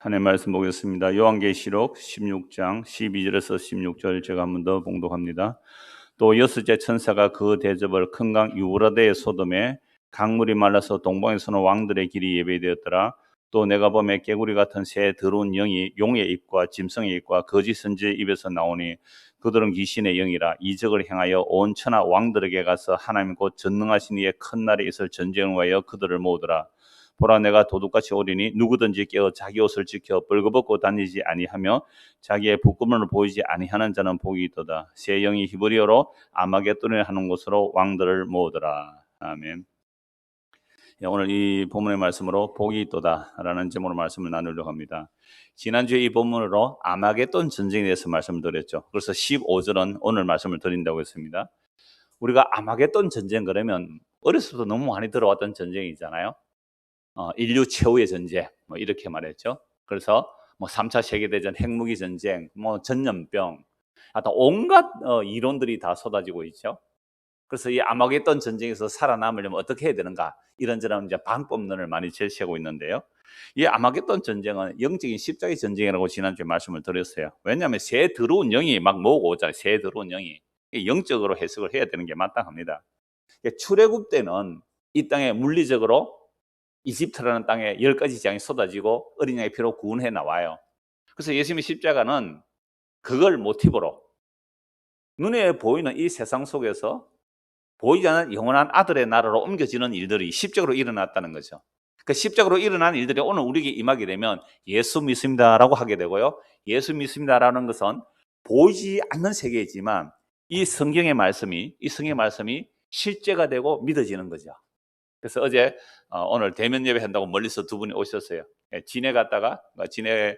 하나님 말씀 보겠습니다. 요한계시록 16장 12절에서 16절 제가 한 번 더 봉독합니다. 또 여섯째 천사가 그 대접을 큰 강 유브라데의 소돔에 강물이 말라서 동방에서는 왕들의 길이 예배되었더라. 또 내가 보매 개구리 같은 새 더러운 영이 용의 입과 짐승의 입과 거짓 선지의 입에서 나오니 그들은 귀신의 영이라 이적을 행하여 온 천하 왕들에게 가서 하나님 곧 전능하신 이의 큰 날에 있을 전쟁을 위하여 그들을 모으더라. 보라, 내가 도둑같이 오리니 누구든지 깨어 자기 옷을 지켜 벌거벗고 다니지 아니하며 자기의 부끄러움을 보이지 아니하는 자는 복이 있도다. 새 영이 히브리어로 아마겟돈을 하는 곳으로 왕들을 모으더라. 아멘. 오늘 이 본문의 말씀으로 복이 있도다라는 제목으로 말씀을 나누려고 합니다. 지난주에 이 본문으로 아마겟돈 전쟁에 대해서 말씀을 드렸죠. 그래서 15절은 오늘 말씀을 드린다고 했습니다. 우리가 아마겟돈 전쟁 그러면 어렸을 때 너무 많이 들어왔던 전쟁이잖아요. 인류 최후의 전쟁 뭐 이렇게 말했죠. 그래서 뭐 3차 세계대전, 핵무기 전쟁, 뭐 전염병, 하여튼 온갖 이론들이 다 쏟아지고 있죠. 그래서 이 아마겟돈 전쟁에서 살아남으려면 어떻게 해야 되는가, 이런저런 이제 방법론을 많이 제시하고 있는데요. 이 아마겟돈 전쟁은 영적인 십자가의 전쟁이라고 지난주에 말씀을 드렸어요. 왜냐하면 새 더러운 영이 막 모으고 오잖아요. 새 더러운 영이 영적으로 해석을 해야 되는 게 마땅합니다. 출애굽 때는 이 땅에 물리적으로 이집트라는 땅에 10가지 재앙이 쏟아지고 어린 양의 피로 구원해 나와요. 그래서 예수님의 십자가는 그걸 모티브로 눈에 보이는 이 세상 속에서 보이지 않는 영원한 아들의 나라로 옮겨지는 일들이 십자가로 일어났다는 거죠. 그 십자가로 일어난 일들이 오늘 우리에게 임하게 되면 예수 믿습니다라고 하게 되고요. 예수 믿습니다라는 것은 보이지 않는 세계이지만 이 성경의 말씀이 실제가 되고 믿어지는 거죠. 그래서 어제 오늘 대면 예배 한다고 멀리서 두 분이 오셨어요. 진해 갔다가 진해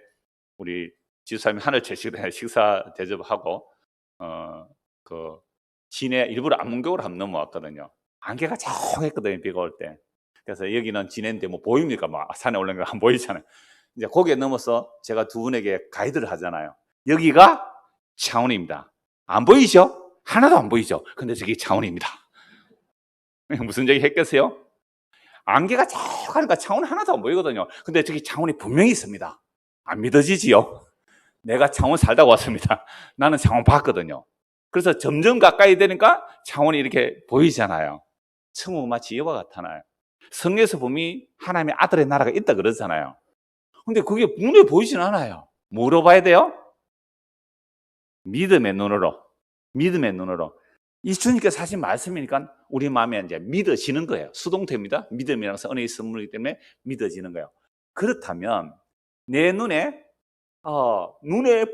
우리 지사님이 하늘 채식을 식사 대접하고 그 진해 일부러 안문교로 한번 넘어왔거든요. 안개가 조용했거든요, 비가 올 때. 그래서 여기는 진해인데 뭐 보입니까? 막 산에 올라간 거 안 보이잖아요. 이제 거기에 넘어서 제가 두 분에게 가이드를 하잖아요. 여기가 창원입니다. 안 보이죠? 하나도 안 보이죠? 근데 저기 창원입니다. 무슨 얘기 했겠어요? 안개가 쫙 하니까 창원 하나도 안 보이거든요. 근데 저기 창원이 분명히 있습니다. 안 믿어지지요? 내가 창원 살다 왔습니다. 나는 창원 봤거든요. 그래서 점점 가까이 되니까 창원이 이렇게 보이잖아요. 천국 마치 이와 같아요. 성경에서 보면 하나님의 아들의 나라가 있다 그러잖아요. 근데 그게 눈에 보이지는 않아요. 뭐로 봐야 돼요? 믿음의 눈으로. 이 주님께서 하신 말씀이니까 우리 마음에 이제 믿어지는 거예요. 수동태입니다. 믿음이라는 것은 은혜의 선물이기 때문에 믿어지는 거예요. 그렇다면 내 눈에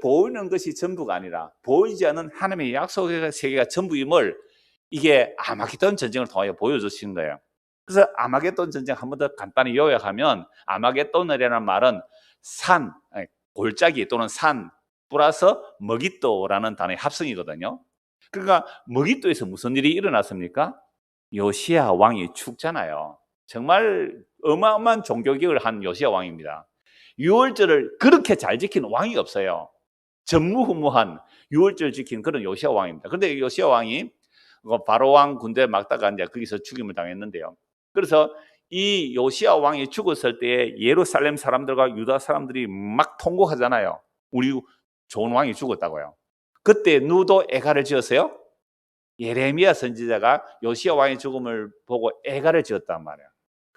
보이는 것이 전부가 아니라 보이지 않는 하나님의 약속의 세계가 전부임을 이게 아마겟돈 전쟁을 통하여 보여주신 거예요. 그래서 아마겟돈 전쟁 한 번 더 간단히 요약하면 아마겟돈이라는 말은 산, 골짜기 또는 산 플러스 머깃도라는 단어의 합성이거든요. 그러니까 머깃도에서 무슨 일이 일어났습니까? 요시야 왕이 죽잖아요. 정말 어마어마한 종교개혁을 한 요시야 왕입니다. 유월절을 그렇게 잘 지키는 왕이 없어요. 전무후무한 유월절 지키는 그런 요시야 왕입니다. 그런데 요시야 왕이 바로 왕 군대 막다가 이제 거기서 죽임을 당했는데요. 그래서 이 요시야 왕이 죽었을 때 예루살렘 사람들과 유다 사람들이 막 통곡하잖아요. 우리 좋은 왕이 죽었다고요. 그때 누구도 애가를 지었어요? 예레미야 선지자가 요시야 왕의 죽음을 보고 애가를 지었단 말이에요.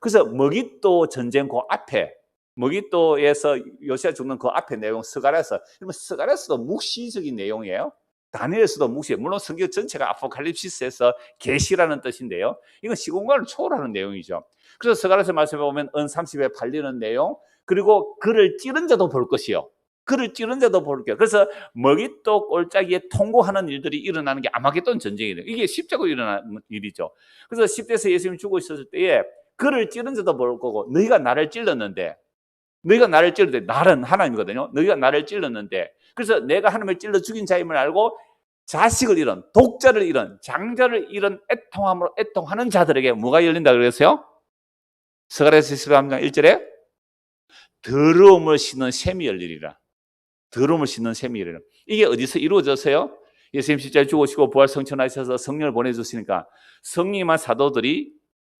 그래서 머깃도 전쟁 그 앞에, 머깃도에서 요시야 죽는 그 앞에 내용 스가랴서도 묵시적인 내용이에요. 다니엘서도 묵시. 물론 성경 전체가 아포칼립시스에서 계시라는 뜻인데요. 이건 시공간을 초월하는 내용이죠. 그래서 스가랴서 말씀에 보면 은 30에 팔리는 내용, 그리고 그를 찌른 자도 볼 것이요. 그래서 머깃도 골짜기에 통곡하는 일들이 일어나는 게 아마겟돈 전쟁이에요. 이게 십자가로 일어나는 일이죠. 그래서 10대에서 예수님이 죽어 있었을 때에 그를 찌른 자도 볼 거고, 너희가 나를 찔렀는데 나는 하나님이거든요. 너희가 나를 찔렀는데, 그래서 내가 하나님을 찔러 죽인 자임을 알고 자식을 잃은, 독자를 잃은, 장자를 잃은 애통함으로 애통하는 자들에게 뭐가 열린다 그랬어요? 스가랴서 13장 1절에 더러움을 씻는 샘이 열리리라. 이게 어디서 이루어졌어요? 예수님 십자가에 죽으시고 부활 성천하셔서 성령을 보내주시니까 성령님한 사도들이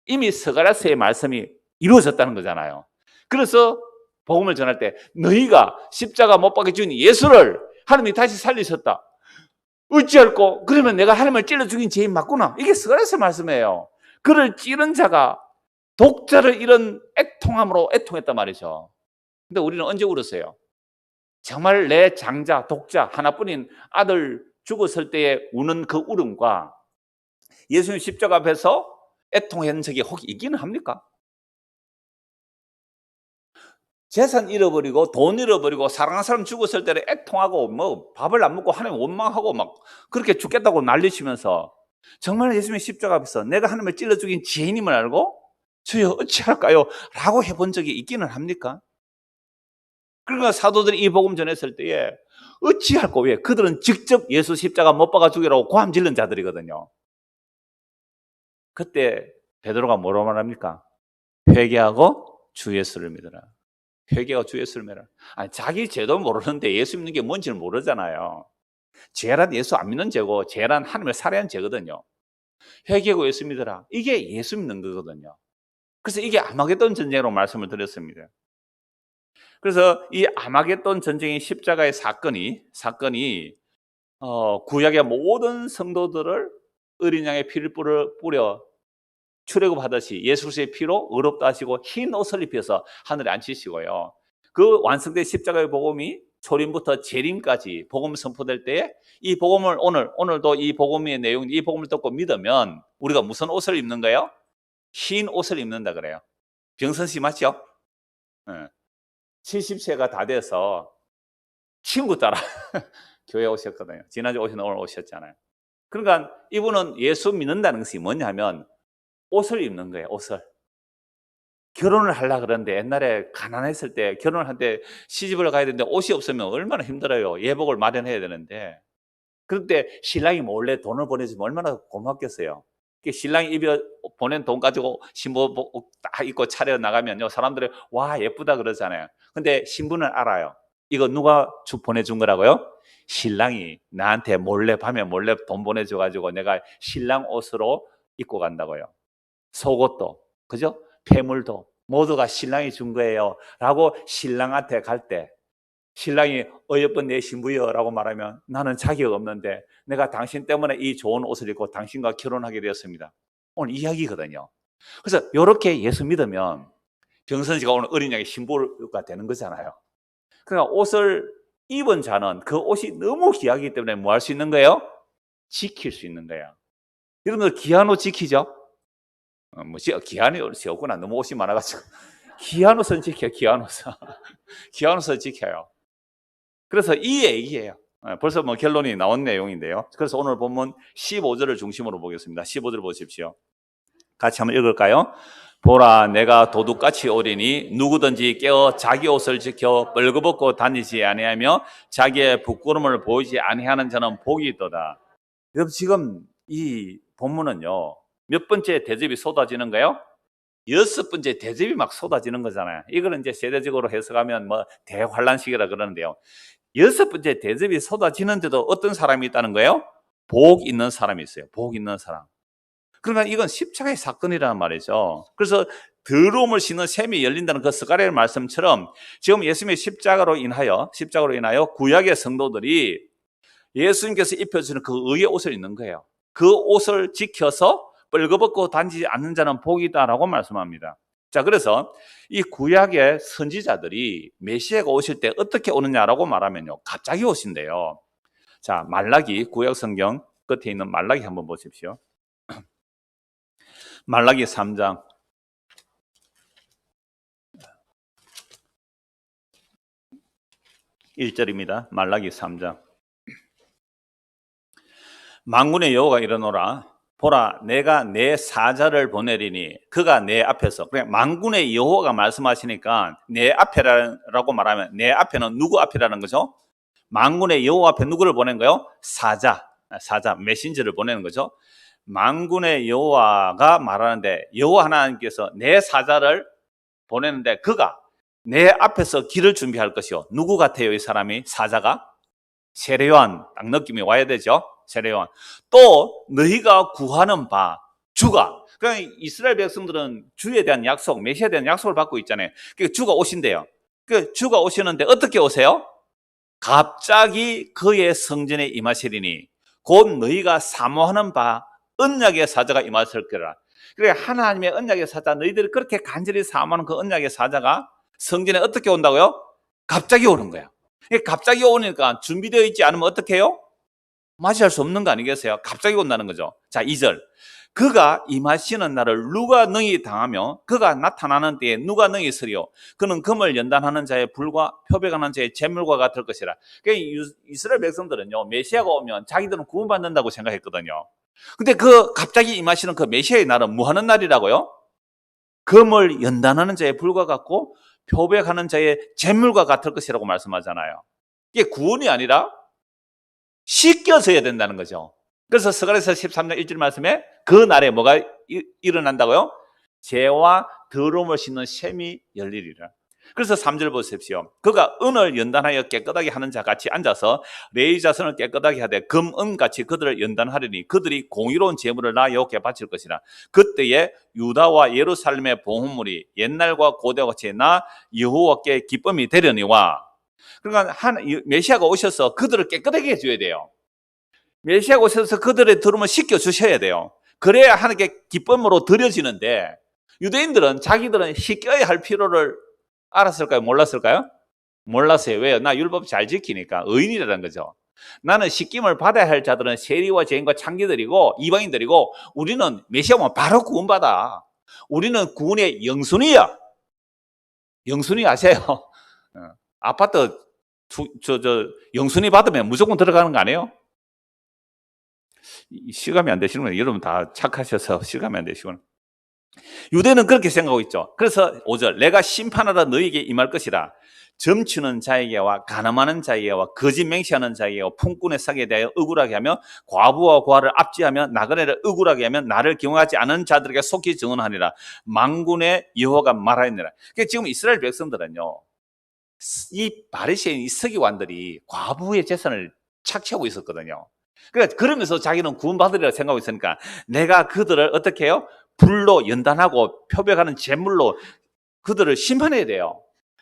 이미 스가랴서의 말씀이 이루어졌다는 거잖아요. 그래서 복음을 전할 때 너희가 십자가 못 박혀 죽인 예수를 하나님이 다시 살리셨다. 어찌할꼬? 그러면 내가 하나님을 찔러 죽인 죄인 맞구나. 이게 스가랴서 말씀이에요. 그를 찌른 자가 독자를 이런 애통함으로 애통했단 말이죠. 근데 우리는 언제 울었어요? 정말 내 장자, 독자, 하나뿐인 아들 죽었을 때에 우는 그 울음과 예수님 십자가 앞에서 애통한 적이 혹 있기는 합니까? 재산 잃어버리고 돈 잃어버리고 사랑하는 사람 죽었을 때는 애통하고 뭐 밥을 안 먹고 하나님 원망하고 막 그렇게 죽겠다고 난리치면서 정말 예수님의 십자가 앞에서 내가 하나님을 찔러 죽인 죄인임을 알고 주여 어찌할까요? 라고 해본 적이 있기는 합니까? 그러니까 사도들이 이 복음 전했을 때에 어찌할꼬? 왜? 그들은 직접 예수 십자가 못 박아 죽이라고 고함 질른 자들이거든요. 그때 베드로가 뭐라고 말합니까? 회개하고 주 예수를 믿어라. 회개하고 주 예수를 믿어라. 아니, 자기 죄도 모르는데 예수 믿는 게 뭔지를 모르잖아요. 죄란 예수 안 믿는 죄고 죄란 하나님을 살해한 죄거든요. 회개하고 예수 믿어라. 이게 예수 믿는 거거든요. 그래서 이게 아마겟돈 전쟁으로 말씀을 드렸습니다. 그래서 이 아마겟돈 전쟁의 십자가의 사건이 구약의 모든 성도들을 어린 양의 피를 뿌려 출애굽하듯이 예수 그리스도의 피로 의롭다 하시고 흰 옷을 입혀서 하늘에 앉히시고요. 그 완성된 십자가의 복음이 초림부터 재림까지 복음 선포될 때에 이 복음을 오늘도 이 복음의 내용, 이 복음을 듣고 믿으면 우리가 무슨 옷을 입는 거예요? 흰 옷을 입는다 그래요. 병선 씨 맞죠? 네. 70세가 다 돼서 친구 따라 교회 오셨거든요. 지난주 오셨는데 오늘 오셨잖아요. 그러니까 이분은 예수 믿는다는 것이 뭐냐면 옷을 입는 거예요. 옷을. 결혼을 하려고 그러는데 옛날에 가난했을 때 결혼을 할 때 시집을 가야 되는데 옷이 없으면 얼마나 힘들어요. 예복을 마련해야 되는데. 그런데 신랑이 몰래 돈을 보내주면 얼마나 고맙겠어요. 신랑이 보낸 돈 가지고 신부복 딱 입고 차려 나가면요. 사람들이 와 예쁘다 그러잖아요. 근데 신부는 알아요. 이거 누가 보내준 거라고요? 신랑이 나한테 밤에 몰래 돈 보내줘가지고 내가 신랑 옷으로 입고 간다고요. 속옷도, 그죠? 폐물도 모두가 신랑이 준 거예요. 라고 신랑한테 갈 때 신랑이 어여쁜 내 신부여 라고 말하면 나는 자격 없는데 내가 당신 때문에 이 좋은 옷을 입고 당신과 결혼하게 되었습니다. 오늘 이야기거든요. 그래서 이렇게 예수 믿으면 병선 씨가 오늘 어린 양의 신부가 되는 거잖아요. 그러니까 옷을 입은 자는 그 옷이 너무 귀하기 때문에 뭐 할 수 있는 거예요? 지킬 수 있는 거예요. 여러분들 귀한 옷 지키죠? 귀한 옷이 없구나. 너무 옷이 많아가지고. 귀한 옷은 지켜요. 귀한 옷은. 귀한 옷을 지켜요. 그래서 이 얘기예요. 벌써 뭐 결론이 나온 내용인데요. 그래서 오늘 본문 15절을 중심으로 보겠습니다. 15절 보십시오. 같이 한번 읽을까요? 보라, 내가 도둑같이 오리니 누구든지 깨어 자기 옷을 지켜 벌거벗고 다니지 아니하며 자기의 부끄러움을 보이지 아니하는 자는 복이 있도다. 여러분 지금 이 본문은요. 몇 번째 대접이 쏟아지는가요? 6번째 대접이 막 쏟아지는 거잖아요. 이거는 이제 세대적으로 해석하면 뭐 대환란식이라 그러는데요. 6번째 대접이 쏟아지는데도 어떤 사람이 있다는 거예요? 복 있는 사람이 있어요. 복 있는 사람. 그러니까 이건 십자가의 사건이라는 말이죠. 그래서 더러움을 씻는 샘이 열린다는 그 스가랴의 말씀처럼 지금 예수님의 십자가로 인하여 구약의 성도들이 예수님께서 입혀주는 그 의의 옷을 입는 거예요. 그 옷을 지켜서 벌거벗고 다니지 않는 자는 복이다라고 말씀합니다. 자, 그래서 이 구약의 선지자들이 메시아가 오실 때 어떻게 오느냐라고 말하면요. 갑자기 오신대요. 자, 말라기, 구약 성경 끝에 있는 말라기 한번 보십시오. 말라기 3장. 1절입니다. 말라기 3장. 만군의 여호와가 이르노라. 보라, 내가 내 사자를 보내리니 그가 내 앞에서. 그냥 만군의 여호와가 말씀하시니까 내 앞에라고 말하면 내 앞에는 누구 앞이라는 거죠? 만군의 여호와 앞에 누구를 보낸 거요? 사자, 메신저를 보내는 거죠. 만군의 여호와가 말하는데 여호와 하나님께서 내 사자를 보내는데 그가 내 앞에서 길을 준비할 것이요. 누구 같아요? 이 사람이 사자가? 세례요한 딱 느낌이 와야 되죠. 세례요한. 또 너희가 구하는 바 주가. 그러니까 이스라엘 백성들은 주에 대한 약속, 메시아에 대한 약속을 받고 있잖아요. 그러니까 주가 오신대요. 그 주가 오시는데 어떻게 오세요? 갑자기 그의 성전에 임하시리니 곧 너희가 사모하는 바 언약의 사자가 임하실 거라. 그래 하나님의 언약의 사자, 너희들이 그렇게 간절히 사모하는 그 언약의 사자가 성전에 어떻게 온다고요? 갑자기 오는 거야. 갑자기 오니까 준비되어 있지 않으면 어떻게 해요? 맞이할 수 없는 거 아니겠어요? 갑자기 온다는 거죠. 자, 2절. 그가 임하시는 날을 누가 능히 당하며 그가 나타나는 때에 누가 능히 서리요. 그는 금을 연단하는 자의 불과 표백하는 자의 재물과 같을 것이라. 그러니까 이스라엘 백성들은요, 메시아가 오면 자기들은 구원받는다고 생각했거든요. 근데 그 갑자기 임하시는 그 메시아의 날은 뭐 하는 날이라고요? 금을 연단하는 자의 불과 같고 표백하는 자의 재물과 같을 것이라고 말씀하잖아요. 이게 구원이 아니라 씻겨져야 된다는 거죠. 그래서 스가랴서 13장 1절 말씀에 그 날에 뭐가 일어난다고요? 죄와 더러움을 씻는 셈이 열리리라. 그래서 3절 보십시오. 그가 은을 연단하여 깨끗하게 하는 자 같이 앉아서 레위 자손을 깨끗하게 하되 금은같이 그들을 연단하리니 그들이 공의로운 제물을 나 여호와께 바칠 것이라. 그때에 유다와 예루살렘의 보훈물이 옛날과 고대와 같이 나 여호와께 기쁨이 되려니와. 그러니까 메시아가 오셔서 그들을 깨끗하게 해줘야 돼요. 메시아가 오셔서 그들의 들음을 씻겨주셔야 돼요. 그래야 하나님께 기쁨으로 드려지는데 유대인들은 자기들은 씻겨야 할 필요를 알았을까요? 몰랐을까요? 몰랐어요. 왜요? 나 율법 잘 지키니까 의인이라는 거죠. 나는 씻김을 받아야 할 자들은 세리와 죄인과 창기들이고 이방인들이고 우리는 메시아 오면 바로 구원받아. 우리는 구원의 영순이야. 영순이 아세요? 아파트 영순이 받으면 무조건 들어가는 거 아니에요? 실감이 안 되시는구나. 여러분 다 착하셔서 실감이 안 되시구나. 유대는 그렇게 생각하고 있죠. 그래서 5절 내가 심판하러 너희에게 임할 것이라. 점치는 자에게와 가늠하는 자에게와 거짓 맹세하는 자에게와 풍꾼의 사기에 대하여 억울하게 하며 과부와 고아를 압제하며 나그네를 억울하게 하며 나를 경외하지 않은 자들에게 속히 증언하니라. 만군의 여호와가 말하였느라. 그러니까 지금 이스라엘 백성들은요, 이 바리새인 이 서기관들이 과부의 재산을 착취하고 있었거든요. 그러니까 그러면서 자기는 구원받으리라 생각하고 있으니까 내가 그들을 어떻게 해요? 불로 연단하고 표백하는 제물로 그들을 심판해야 돼요.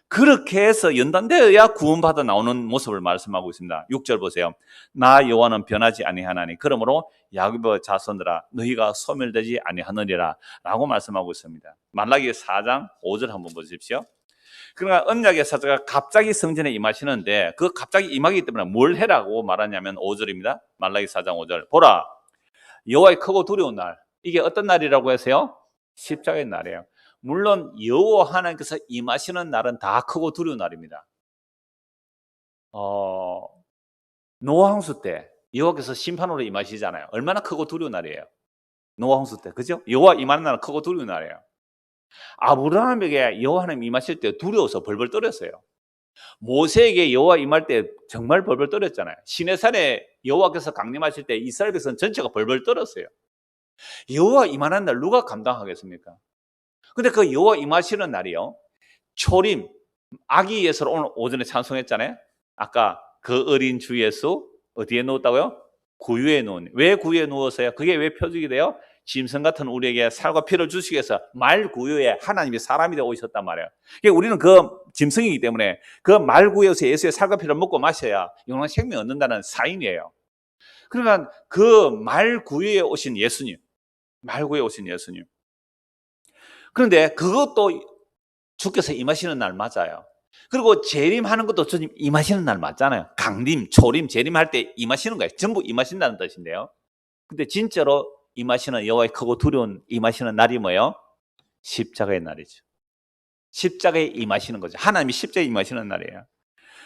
그렇게 해서 연단되어야 구원받아 나오는 모습을 말씀하고 있습니다. 6절 보세요. 나 여호와는 변하지 아니하나니 그러므로 야곱의 자손들아 너희가 소멸되지 아니하느니라 라고 말씀하고 있습니다. 말라기 4장 5절 한번 보십시오. 그러니까 언약의 사자가 갑자기 성전에 임하시는데 그 갑자기 임하기 때문에 뭘 해라고 말하냐면 5절입니다. 말라기 4장 5절. 보라 여호와의 크고 두려운 날. 이게 어떤 날이라고 하세요? 십자가의 날이에요. 물론 여호와 하나님께서 임하시는 날은 다 크고 두려운 날입니다. 노아 홍수 때 여호와께서 심판으로 임하시잖아요. 얼마나 크고 두려운 날이에요. 노아 홍수 때. 그죠? 여호와 임하는 날은 크고 두려운 날이에요. 아브라함에게 여호와 하나님 임하실 때 두려워서 벌벌 떨었어요. 모세에게 여호와 임할 때 정말 벌벌 떨었잖아요. 시내산에 여호와께서 강림하실 때 이스라엘 백성 전체가 벌벌 떨었어요. 여호와 임하는 날 누가 감당하겠습니까? 근데 그 여호와 임하시는 날이요, 초림, 아기 예수를 오늘 오전에 찬송했잖아요. 아까 그 어린 주 예수 어디에 누웠다고요? 구유에 누운. 왜 구유에 누웠어요? 그게 왜 표적이 돼요? 짐승 같은 우리에게 살과 피를 주시기 위해서 말 구유에 하나님이 사람이 되어 오셨단 말이에요. 그러니까 우리는 그 짐승이기 때문에 그 말 구유에서 예수의 살과 피를 먹고 마셔야 영원한 생명을 얻는다는 사인이에요. 그러니까 그 말 구유에 오신 예수님, 말 구유에 오신 예수님. 그런데 그것도 주께서 임하시는 날 맞아요. 그리고 재림하는 것도 주님 임하시는 날 맞잖아요. 강림, 초림, 재림할 때 임하시는 거예요. 전부 임하신다는 뜻인데요. 근데 진짜로 임하시는 여호와의 크고 두려운 임하시는 날이 뭐예요? 십자가의 날이죠. 십자가에 임하시는 거죠. 하나님이 십자가에 임하시는 날이에요.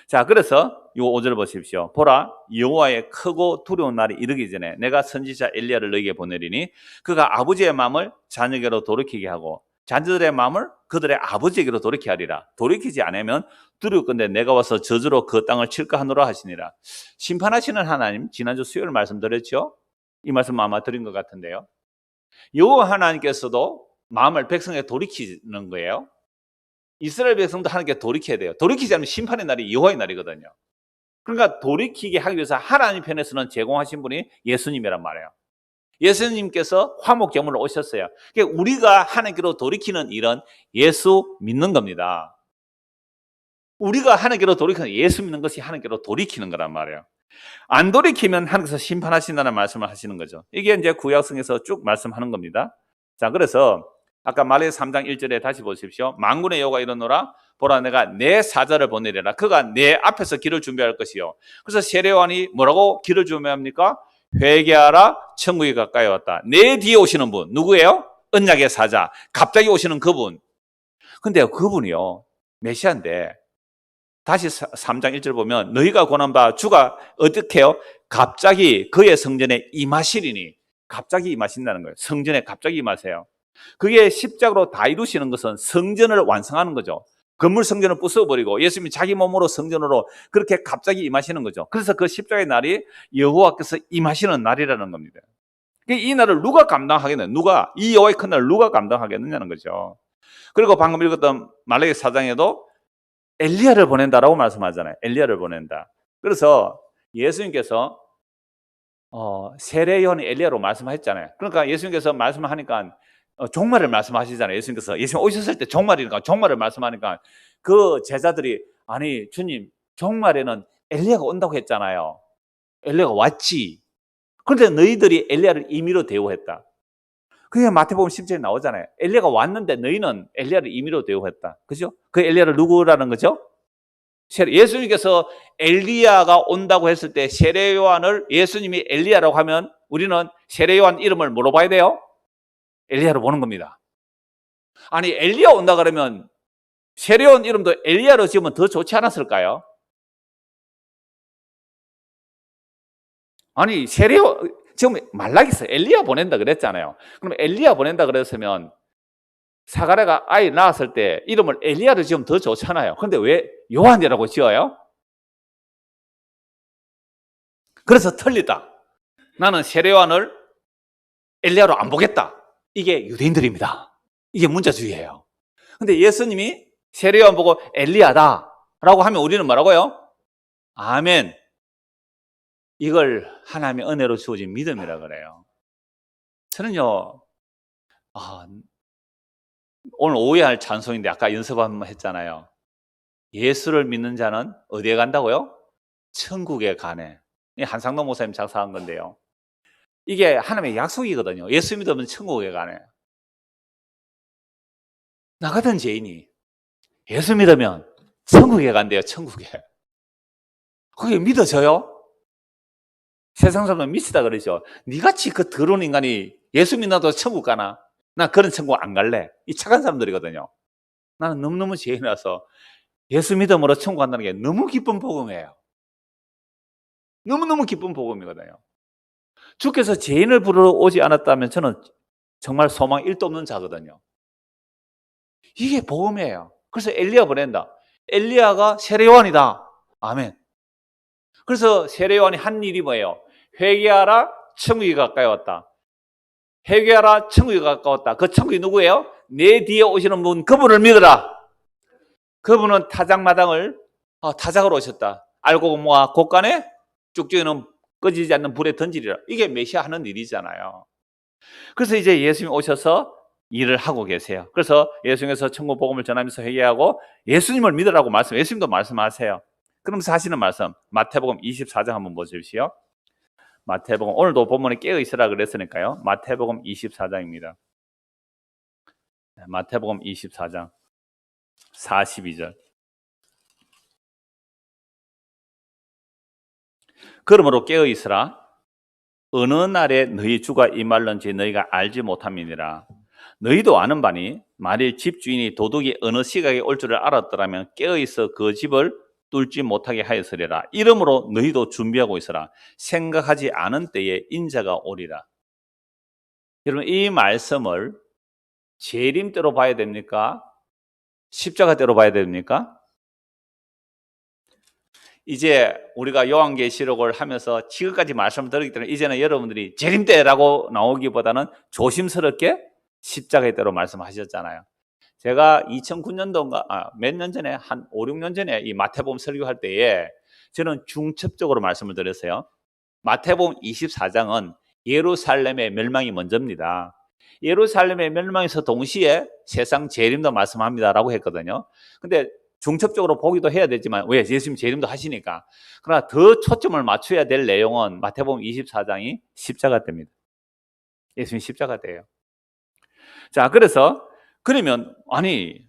자, 그래서 이 5절 보십시오. 보라, 여호와의 크고 두려운 날이 이르기 전에 내가 선지자 엘리야를 너에게 보내리니 그가 아버지의 마음을 자녀에게로 돌이키게 하고 자녀들의 마음을 그들의 아버지에게로 돌이키게 하리라. 돌이키지 않으면 두려울건대 내가 와서 저주로 그 땅을 칠까 하노라 하시니라. 심판하시는 하나님, 지난주 수요일 말씀드렸죠? 이 말씀 아마 드린 것 같은데요. 여호와 하나님께서도 마음을 백성에게 돌이키는 거예요. 이스라엘 백성도 하나님께 돌이켜야 돼요. 돌이키지 않으면 심판의 날이 여호와의 날이거든요. 그러니까 돌이키게 하기 위해서 하나님 편에서는 제공하신 분이 예수님이란 말이에요. 예수님께서 화목제물로 오셨어요. 그러니까 우리가 하나님께로 돌이키는 일은 예수 믿는 겁니다. 우리가 하나님께로 돌이키는 예수 믿는 것이 하나님께로 돌이키는 거란 말이에요. 안 돌이키면 하나님께서 심판하신다는 말씀을 하시는 거죠. 이게 이제 구약성에서 쭉 말씀하는 겁니다. 자, 그래서 아까 말레이기 3장 1절에 다시 보십시오. 만군의 여호와가 이르노라 보라 내가 내 사자를 보내리라. 그가 내 앞에서 길을 준비할 것이요. 그래서 세례요한이 뭐라고 길을 준비합니까? 회개하라 천국이 가까이 왔다. 내 뒤에 오시는 분 누구예요? 언약의 사자. 갑자기 오시는 그분. 근데 그분이요 메시아인데 다시 3장 1절 보면 너희가 권한 바 주가 어떻게 해요? 갑자기 그의 성전에 임하시리니. 갑자기 임하신다는 거예요. 성전에 갑자기 임하세요. 그게 십자가로 다 이루시는 것은 성전을 완성하는 거죠. 건물 성전을 부숴버리고 예수님이 자기 몸으로 성전으로 그렇게 갑자기 임하시는 거죠. 그래서 그 십자가의 날이 여호와께서 임하시는 날이라는 겁니다. 이 날을 누가 감당하겠느냐? 누가 이 여호와의 큰 날을 누가 감당하겠느냐는 거죠. 그리고 방금 읽었던 말라기 4장에도 엘리야를 보낸다라고 말씀하잖아요. 엘리야를 보낸다. 그래서 예수님께서 세례요한이 엘리야로 말씀하셨잖아요. 그러니까 예수님께서 말씀을 하니까 종말을 말씀하시잖아요. 예수님 오셨을 때 종말이니까 종말을 말씀하니까 그 제자들이 아니 주님 종말에는 엘리야가 온다고 했잖아요. 엘리야가 왔지. 그런데 너희들이 엘리야를 임의로 대우했다. 그게 마태복음 10절에 나오잖아요. 엘리야가 왔는데 너희는 엘리야를 임의로 대우했다. 그죠? 그 엘리야를 누구라는 거죠? 예수님께서 엘리야가 온다고 했을 때 세례요한을 예수님이 엘리야라고 하면 우리는 세례요한 이름을 뭐로 봐야 돼요? 엘리야로 보는 겁니다. 아니 엘리야 온다 그러면 세례요한 이름도 엘리야로 지으면 더 좋지 않았을까요? 아니 지금 말라기서 엘리야 보낸다 그랬잖아요. 그럼 엘리야 보낸다 그랬으면 사가랴가 아이 낳았을 때 이름을 엘리야로 지으면 더 좋잖아요. 그런데 왜 요한이라고 지어요? 그래서 틀리다. 나는 세례요한을 엘리야로 안 보겠다. 이게 유대인들입니다. 이게 문자주의예요. 근데 예수님이 세례요한 보고 엘리야다라고 하면 우리는 뭐라고요? 아멘. 이걸 하나님의 은혜로 주어진 믿음이라 그래요. 저는요, 오늘 오해할 찬송인데 아까 연습 한번 했잖아요. 예수를 믿는 자는 어디에 간다고요? 천국에 가네. 한상동 목사님 작사한 건데요. 이게 하나님의 약속이거든요. 예수 믿으면 천국에 가네. 나 같은 죄인이 예수 믿으면 천국에 간대요. 천국에. 그게 믿어져요? 세상 사람은 미치다 그러죠. 니같이 그 더러운 인간이 예수 믿나도 천국 가나? 나 그런 천국 안 갈래. 이 착한 사람들이거든요. 나는 너무너무 죄인이라서 예수 믿음으로 천국 간다는 게 너무 기쁜 복음이에요. 너무너무 기쁜 복음이거든요. 주께서 죄인을 부르러 오지 않았다면 저는 정말 소망 1도 없는 자거든요. 이게 복음이에요. 그래서 엘리야 보낸다. 엘리야가 세례요한이다. 아멘. 그래서 세례요한이 한 일이 뭐예요? 회개하라 천국이 가까이 왔다. 회개하라 천국이 가까웠다. 그 천국이 누구예요? 내 뒤에 오시는 분 그분을 믿어라. 그분은 타작마당을 타작으로 오셨다. 알고 모아 곳간에 쭉쭉이는 꺼지지 않는 불에 던지리라. 이게 메시아 하는 일이잖아요. 그래서 이제 예수님이 오셔서 일을 하고 계세요. 그래서 예수님께서 천국 복음을 전하면서 회개하고 예수님을 믿으라고 예수님도 말씀하세요. 그러면서 하시는 말씀 마태복음 24장 한번 보십시오. 마태복음 오늘도 본문에 깨어 있으라 그랬으니까요. 마태복음 24장입니다. 마태복음 24장 42절. 그러므로 깨어 있으라. 어느 날에 너희 주가 임할는지 너희가 알지 못함이니라. 너희도 아는 바니 만일 집주인이 도둑이 어느 시각에 올 줄을 알았더라면 깨어 있어 그 집을 뚫지 못하게 하였으리라. 이러므로 너희도 준비하고 있으라. 생각하지 않은 때에 인자가 오리라. 여러분 이 말씀을 재림대로 봐야 됩니까? 십자가대로 봐야 됩니까? 이제 우리가 요한계시록을 하면서 지금까지 말씀을 들었기 때문에 이제는 여러분들이 재림대라고 나오기보다는 조심스럽게 십자가의 대로 말씀하셨잖아요. 제가 2009년도인가 몇 년 전에 한 5, 6년 전에 이 마태복음 설교할 때에 저는 중첩적으로 말씀을 드렸어요. 마태복음 24장은 예루살렘의 멸망이 먼저입니다. 예루살렘의 멸망에서 동시에 세상 재림도 말씀합니다라고 했거든요. 근데 중첩적으로 보기도 해야 되지만 왜? 예수님 재림도 하시니까. 그러나 더 초점을 맞춰야 될 내용은 마태복음 24장이 십자가 때입니다. 예수님 십자가 때예요. 자, 그래서 그러면 아니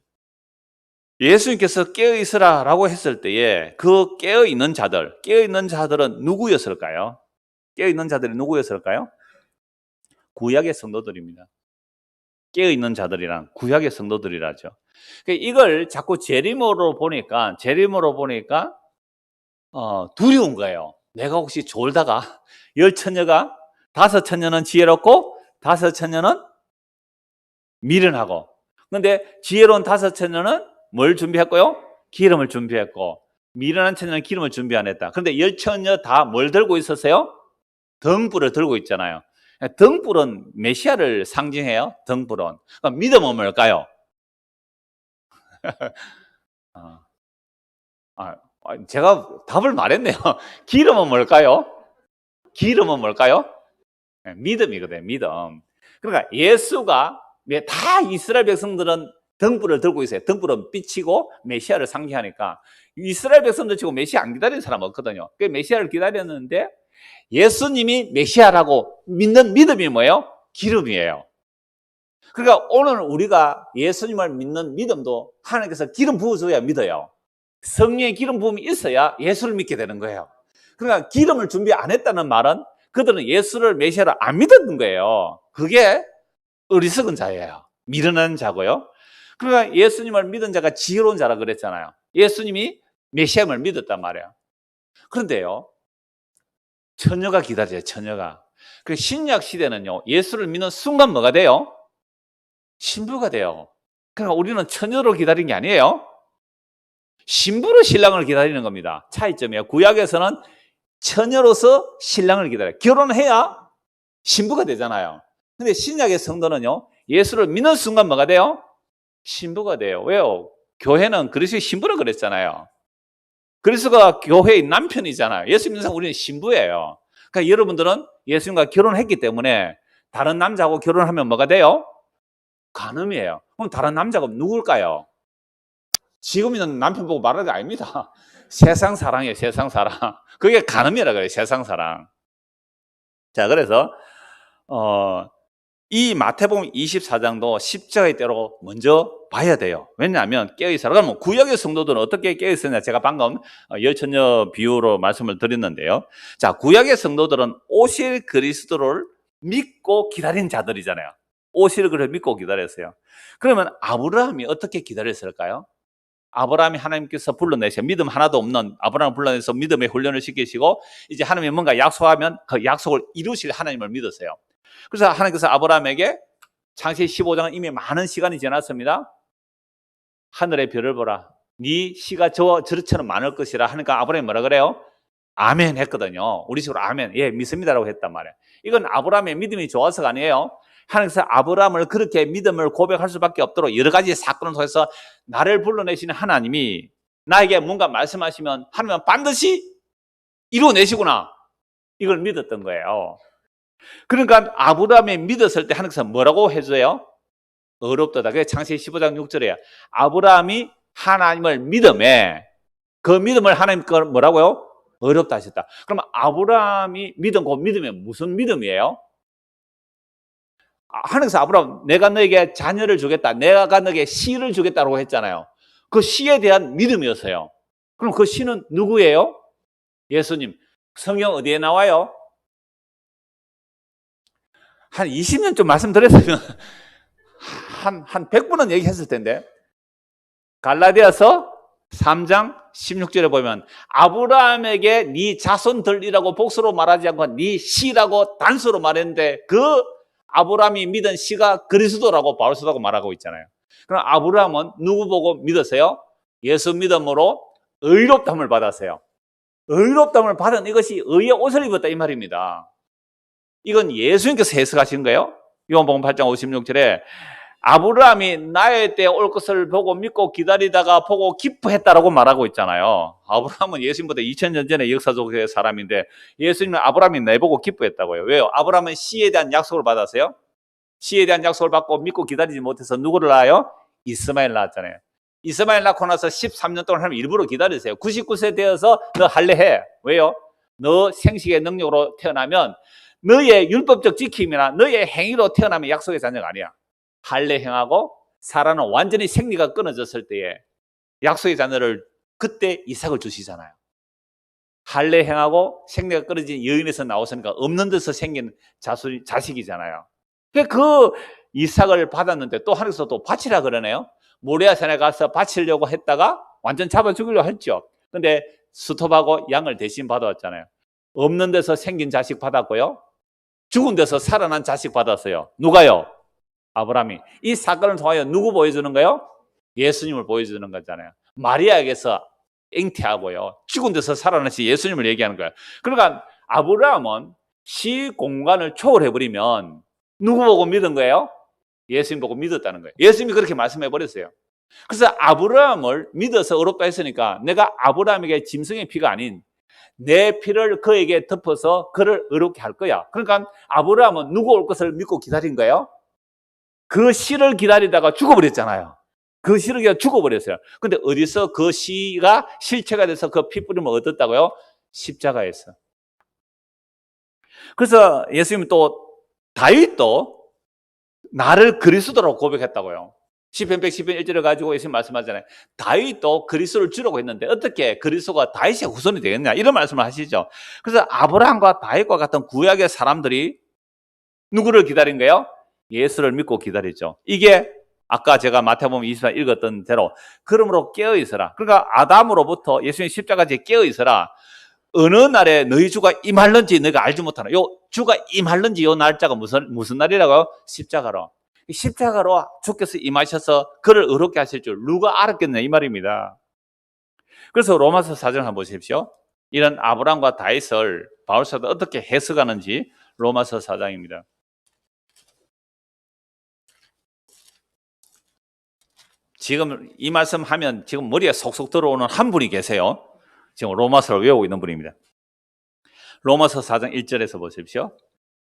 예수님께서 깨어있으라 라고 했을 때에 그 깨어있는 자들은 누구였을까요? 깨어있는 자들이 누구였을까요? 구약의 성도들입니다. 깨어있는 자들이란 구약의 성도들이라죠. 이걸 자꾸 재림으로 보니까 두려운 거예요. 내가 혹시 졸다가 10처녀가 5처녀는 지혜롭고 5처녀는 미련하고, 그런데 지혜로운 5처녀는 뭘 준비했고요? 기름을 준비했고, 미련한 처녀는 기름을 준비 안 했다. 그런데 10처녀 다 뭘 들고 있었어요? 등불을 들고 있잖아요. 등불은 메시아를 상징해요. 등불은. 그럼 믿음은 뭘까요? 제가 답을 말했네요. 기름은 뭘까요? 기름은 뭘까요? 믿음이거든요. 믿음. 그러니까 예수가 다 이스라엘 백성들은 등불을 들고 있어요. 등불은 빛이고 메시아를 상징하니까 이스라엘 백성들 치고 메시아 안 기다리는 사람 없거든요. 그 메시아를 기다렸는데 예수님이 메시아라고 믿는 믿음이 뭐예요? 기름이에요. 그러니까 오늘 우리가 예수님을 믿는 믿음도 하나님께서 기름 부어줘야 믿어요. 성령의 기름 부음이 있어야 예수를 믿게 되는 거예요. 그러니까 기름을 준비 안 했다는 말은 그들은 예수를 메시아로 안 믿었던 거예요. 그게 어리석은 자예요. 미련한 자고요. 그러니까 예수님을 믿은 자가 지혜로운 자라 그랬잖아요. 예수님이 메시아임을 믿었단 말이에요. 그런데요, 처녀가 기다려요. 처녀가. 그 신약 시대는요, 예수를 믿는 순간 뭐가 돼요? 신부가 돼요. 그러니까 우리는 처녀로 기다린 게 아니에요. 신부로 신랑을 기다리는 겁니다. 차이점이에요. 구약에서는 처녀로서 신랑을 기다려요. 결혼해야 신부가 되잖아요. 근데 신약의 성도는요, 예수를 믿는 순간 뭐가 돼요? 신부가 돼요. 왜요? 교회는 그리스도의 신부라 그랬잖아요. 그리스도가 교회의 남편이잖아요. 예수 믿는 사람 우리는 신부예요. 그러니까 여러분들은 예수님과 결혼했기 때문에 다른 남자하고 결혼하면 뭐가 돼요? 간음이에요. 그럼 다른 남자가 누굴까요? 지금 있는 남편 보고 말하는 게 아닙니다. 세상 사랑이에요. 세상 사랑. 그게 간음이라 그래요. 세상 사랑. 자, 그래서 이 마태복음 24장도 십자가의 때로 먼저 봐야 돼요. 왜냐하면 깨어있어라. 그러면 구약의 성도들은 어떻게 깨어있었냐? 제가 방금 열처녀 비유로 말씀을 드렸는데요. 자, 구약의 성도들은 오실 그리스도를 믿고 기다린 자들이잖아요. 오실 그를 믿고 기다렸어요. 그러면 아브라함이 어떻게 기다렸을까요? 아브라함이 하나님께서 불러내셔. 믿음 하나도 없는 아브라함을 불러내서 믿음의 훈련을 시키시고 이제 하나님이 뭔가 약속하면 그 약속을 이루실 하나님을 믿었어요. 그래서 하나님께서 아브라함에게 창세기 15장은 이미 많은 시간이 지났습니다. 하늘의 별을 보라. 네 씨가 저처럼 많을 것이라 하니까 아브라함이 뭐라 그래요? 아멘 했거든요. 우리 식으로 아멘. 예, 믿습니다라고 했단 말이에요. 이건 아브라함의 믿음이 좋아서가 아니에요. 하나님께서 아브라함을 그렇게 믿음을 고백할 수밖에 없도록 여러 가지 사건을 통해서 나를 불러내시는 하나님이 나에게 뭔가 말씀하시면 하나님은 반드시 이루어내시구나. 이걸 믿었던 거예요. 그러니까 아브라함이 믿었을 때 하나님께서 뭐라고 해줘요? 어렵도다. 그게 창세기 15장 6절이에요. 아브라함이 하나님을 믿음에 그 믿음을 하나님께 뭐라고요? 어렵다 하셨다. 그러면 아브라함이 믿은 그 믿음이 무슨 믿음이에요? 하나님께서 아브라함 내가 너에게 자녀를 주겠다. 내가 너에게 씨를 주겠다고 했잖아요. 그 씨에 대한 믿음이었어요. 그럼 그 씨는 누구예요? 예수님. 성경 어디에 나와요? 한 20년 좀 말씀드렸으면 한 100번은 얘기했을 텐데. 갈라디아서 3장 16절에 보면 아브라함에게 네 자손들이라고 복수로 말하지 않고 네 씨라고 단수로 말했는데 그 아브라함이 믿은 씨가 그리스도라고 바울서도 말하고 있잖아요. 그럼 아브라함은 누구 보고 믿었어요? 예수 믿음으로 의롭다함을 받았어요. 의롭다함을 받은 이것이 의의 옷을 입었다 이 말입니다. 이건 예수님께서 해석하신 거예요. 요한복음 8장 56절에 아브라함이 나의 때 올 것을 보고 믿고 기다리다가 보고 기뻐했다라고 말하고 있잖아요. 아브라함은 예수님보다 2000년 전에 역사적인 사람인데 예수님은 아브라함이 내보고 기뻐했다고요. 왜요? 아브라함은 씨에 대한 약속을 받았어요. 씨에 대한 약속을 받고 믿고 기다리지 못해서 누구를 낳아요? 이스마엘 낳았잖아요. 이스마엘 낳고 나서 13년 동안 하나님 일부러 기다리세요. 99세 되어서 너 할례해. 왜요? 너 생식의 능력으로 태어나면 너의 율법적 지킴이나 너의 행위로 태어나면 약속의 자녀가 아니야. 할례 행하고 사라는 완전히 생리가 끊어졌을 때에 약속의 자녀를 그때 이삭을 주시잖아요. 할례 행하고 생리가 끊어진 여인에서 나왔으니까 없는 데서 생긴 자식이잖아요. 그 이삭을 받았는데 또 하늘에서 또 바치라 그러네요. 모리아산에 가서 바치려고 했다가 완전 잡아 죽이려고 했죠. 근데 스톱하고 양을 대신 받아왔잖아요. 없는 데서 생긴 자식 받았고요. 죽은 데서 살아난 자식 받았어요. 누가요? 아브라함이. 이 사건을 통하여 누구 보여주는 거예요? 예수님을 보여주는 거잖아요. 마리아에게서 잉태하고요. 죽은 데서 살아나시 예수님을 얘기하는 거예요. 그러니까 아브라함은 시 공간을 초월해버리면 누구 보고 믿은 거예요? 예수님 보고 믿었다는 거예요. 예수님이 그렇게 말씀해버렸어요. 그래서 아브라함을 믿어서 의롭다 했으니까 내가 아브라함에게 짐승의 피가 아닌 내 피를 그에게 덮어서 그를 의롭게 할 거야. 그러니까 아브라함은 누구 올 것을 믿고 기다린 거예요? 그 씨를 기다리다가 죽어버렸잖아요. 그 씨를 기다려 죽어버렸어요. 근데 어디서 그 씨가 실체가 돼서 그 피 뿌림을 얻었다고요? 십자가에서. 그래서 예수님은 또 다윗도 나를 그리스도로 고백했다고요. 시편 110편 1절을 가지고 예수님 말씀하잖아요. 다윗도 그리스도를 주려고 했는데 어떻게 그리스도가 다윗의 후손이 되겠냐 이런 말씀을 하시죠. 그래서 아브라함과 다윗과 같은 구약의 사람들이 누구를 기다린 거예요? 예수를 믿고 기다리죠. 이게 아까 제가 마태복음 24 읽었던 대로 그러므로 깨어있어라. 그러니까 아담으로부터 예수님 십자가지에 깨어있어라. 어느 날에 너희 주가 임할는지 너희가 알지 못하나. 요 주가 임할는지 요 날짜가 무슨 날이라고요? 십자가로. 십자가로 주께서 임하셔서 그를 의롭게 하실 줄 누가 알았겠냐 이 말입니다. 그래서 로마서 4장 한번 보십시오. 이런 아브라함과 다윗을 바울사도 어떻게 해석하는지 로마서 4장입니다. 지금 이 말씀하면 지금 머리에 속속 들어오는 한 분이 계세요. 지금 로마서를 외우고 있는 분입니다. 로마서 4장 1절에서 보십시오.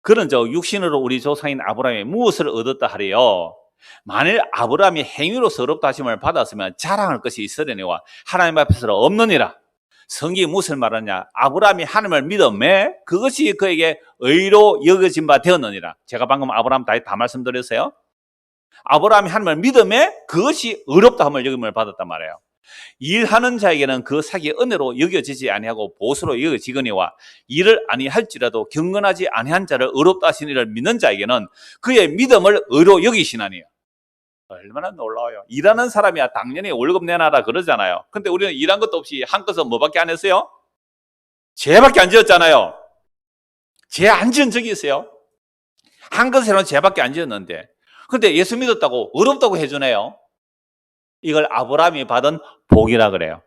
그런즉 육신으로 우리 조상인 아브라함이 무엇을 얻었다 하리요? 만일 아브라함이 행위로서 의롭다 하심을 받았으면 자랑할 것이 있으려니와 하나님 앞에서는 없느니라. 성경이 무엇을 말하냐? 아브라함이 하나님을 믿음에 그것이 그에게 의로 여겨진 바 되었느니라. 제가 방금 아브라함 다 말씀드렸어요. 아브라함이 하나님을 믿음에 그것이 의롭다 함을 여김을 받았단 말이에요. 일하는 자에게는 그 사기 은혜로 여겨지지 아니하고 보수로 여겨지거니와 일을 아니할지라도 경건하지 아니한 자를 의롭다 하신 이를 믿는 자에게는 그의 믿음을 의로 여기시나니요. 얼마나 놀라워요. 일하는 사람이야 당연히 월급 내놔라 그러잖아요. 근데 우리는 일한 것도 없이 한 것은 뭐밖에 안 했어요? 죄밖에 안 지었잖아요. 죄 안 지은 적이 있어요? 한 것에는 죄밖에 안 지었는데 근데 예수 믿었다고 의롭다고 해주네요. 이걸 아브라함이 받은 복이라 그래요.